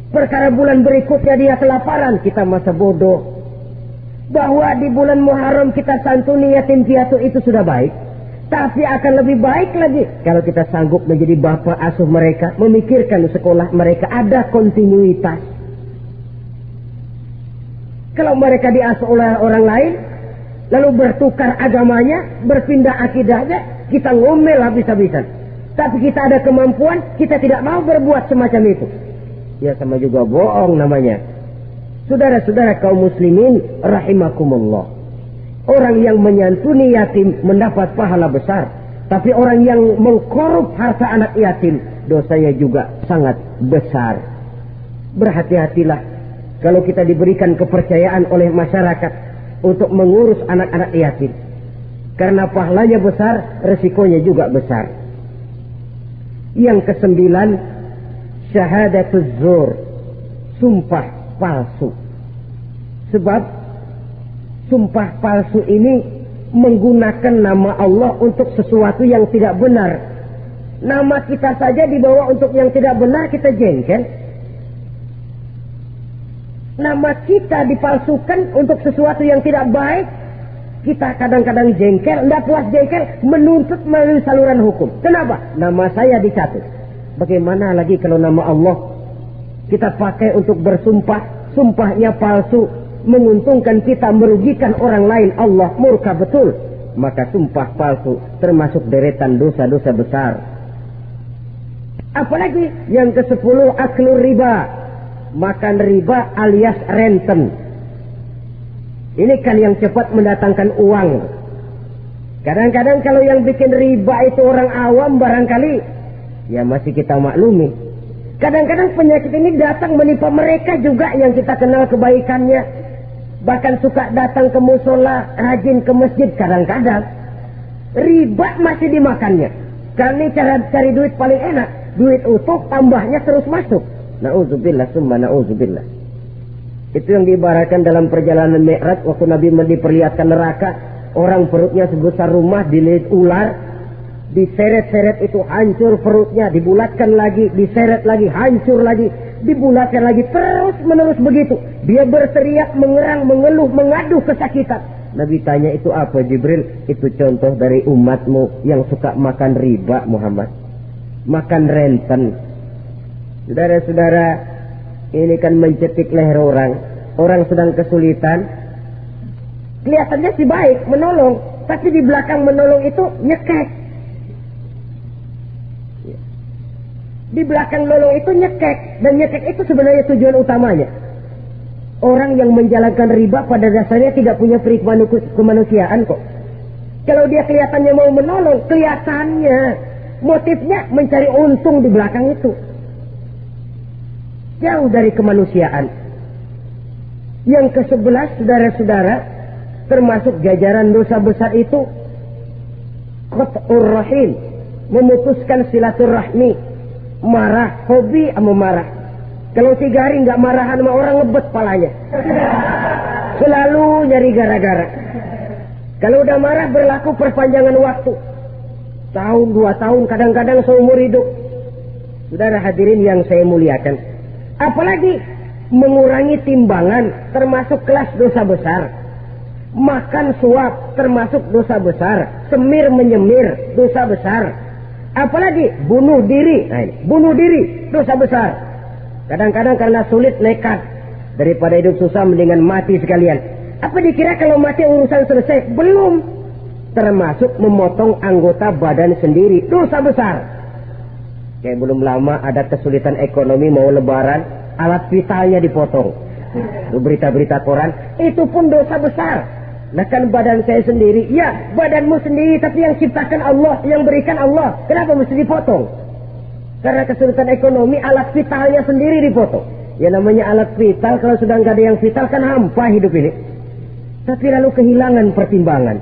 Speaker 1: Perkara bulan berikutnya dia kelaparan, kita masa bodoh. Bahwa di bulan Muharram kita santuni yatim piatu itu sudah baik. Tapi akan lebih baik lagi kalau kita sanggup menjadi bapak asuh mereka, memikirkan sekolah mereka ada kontinuitas. Kalau mereka diasuh oleh orang lain, lalu bertukar agamanya, berpindah akidahnya, kita ngomel habis-habisan. Tapi kita ada kemampuan, kita tidak mau berbuat semacam itu. Ya sama juga bohong namanya. Saudara-saudara kaum muslimin rahimakumullah. Orang yang menyantuni yatim mendapat pahala besar. Tapi orang yang mengkorup harta anak yatim, dosanya juga sangat besar. Berhati-hatilah kalau kita diberikan kepercayaan oleh masyarakat untuk mengurus anak-anak yatim. Karena pahalanya besar, resikonya juga besar. Yang kesembilan, syahadatuz zur, sumpah palsu. Sebab sumpah palsu ini menggunakan nama Allah untuk sesuatu yang tidak benar. Nama kita saja dibawa untuk yang tidak benar, kita jengkel. Nama kita dipalsukan untuk sesuatu yang tidak baik, kita kadang-kadang jengkel, tidak puas jengkel, menuntut melalui saluran hukum. Kenapa? Nama saya dicatut. Bagaimana lagi kalau nama Allah kita pakai untuk bersumpah, sumpahnya palsu, menguntungkan kita, merugikan orang lain, Allah murka betul. Maka sumpah palsu termasuk deretan dosa-dosa besar. Apalagi yang ke-10, aklu riba, makan riba alias renten. Ini kan yang cepat mendatangkan uang. Kadang-kadang kalau yang bikin riba itu orang awam barangkali, ya masih kita maklumi. Kadang-kadang penyakit ini datang menimpa mereka juga yang kita kenal kebaikannya. Bahkan suka datang ke musola, rajin ke masjid kadang-kadang. Riba masih dimakannya. Karena cara cari duit paling enak. Duit utuh, tambahnya terus masuk. Na'udzubillah, summa na'udzubillah. Itu yang diibaratkan dalam perjalanan Mi'raj waktu Nabi diperlihatkan neraka. Orang perutnya sebesar rumah dililit ular, diseret-seret itu hancur perutnya, dibulatkan lagi, diseret lagi, hancur lagi, dibulatkan lagi, terus menerus begitu. Dia berteriak, mengerang, mengeluh, mengadu kesakitan. Nabi tanya, itu apa Jibril? Itu contoh dari umatmu yang suka makan riba Muhammad, makan renten. Saudara-saudara, ini kan mencetik leher orang. Orang sedang kesulitan, kelihatannya sih baik, menolong, tapi di belakang menolong itu nyekek. Di belakang nolong itu nyekek, dan nyekek itu sebenarnya tujuan utamanya. Orang yang menjalankan riba pada dasarnya tidak punya perikmanusiaan kok. Kalau dia kelihatannya mau menolong, kelihatannya motifnya mencari untung di belakang itu. Jauh dari kemanusiaan. Yang ke-11, saudara-saudara, termasuk jajaran dosa besar itu qat'ur rahim, memutuskan silaturahmi. Marah, hobi sama marah. Kalau 3 hari nggak marahan sama orang, ngebet palanya. Selalu nyari gara-gara. Kalau udah marah berlaku perpanjangan waktu. Tahun, 2 tahun, kadang-kadang seumur hidup. Saudara hadirin yang saya muliakan. Apalagi mengurangi timbangan termasuk kelas dosa besar. Makan suap termasuk dosa besar. Semir menyemir dosa besar. Apalagi bunuh diri. Nah, ini, bunuh diri dosa besar. Kadang-kadang karena sulit nekat. Daripada hidup susah mendingan mati sekalian. Apa dikira kalau mati urusan selesai? Belum. Termasuk memotong anggota badan sendiri. Dosa besar. Kayak belum lama ada kesulitan ekonomi mau lebaran. Alat vitalnya dipotong. Berita-berita koran. Itu pun dosa besar. Nah kan badan saya sendiri. Ya badanmu sendiri. Tapi yang ciptakan Allah. Yang berikan Allah. Kenapa mesti dipotong? Karena kesulitan ekonomi. Alat vitalnya sendiri dipotong. Ya namanya alat vital. Kalau sudah nggak ada yang vital kan hampa hidup ini. Tapi lalu kehilangan pertimbangan.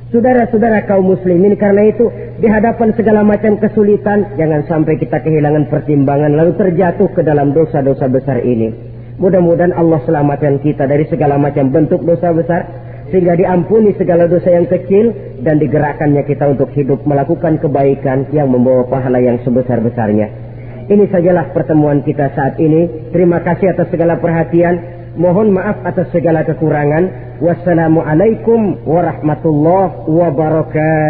Speaker 1: Saudara-saudara kaum muslimin, karena itu di hadapan segala macam kesulitan, jangan sampai kita kehilangan pertimbangan lalu terjatuh ke dalam dosa-dosa besar ini. Mudah-mudahan Allah selamatkan kita dari segala macam bentuk dosa besar, sehingga diampuni segala dosa yang kecil dan digerakkannya kita untuk hidup melakukan kebaikan yang membawa pahala yang sebesar-besarnya. Ini sajalah pertemuan kita saat ini. Terima kasih atas segala perhatian. Mohon maaf atas segala kekurangan. Wassalamualaikum warahmatullahi wabarakatuh.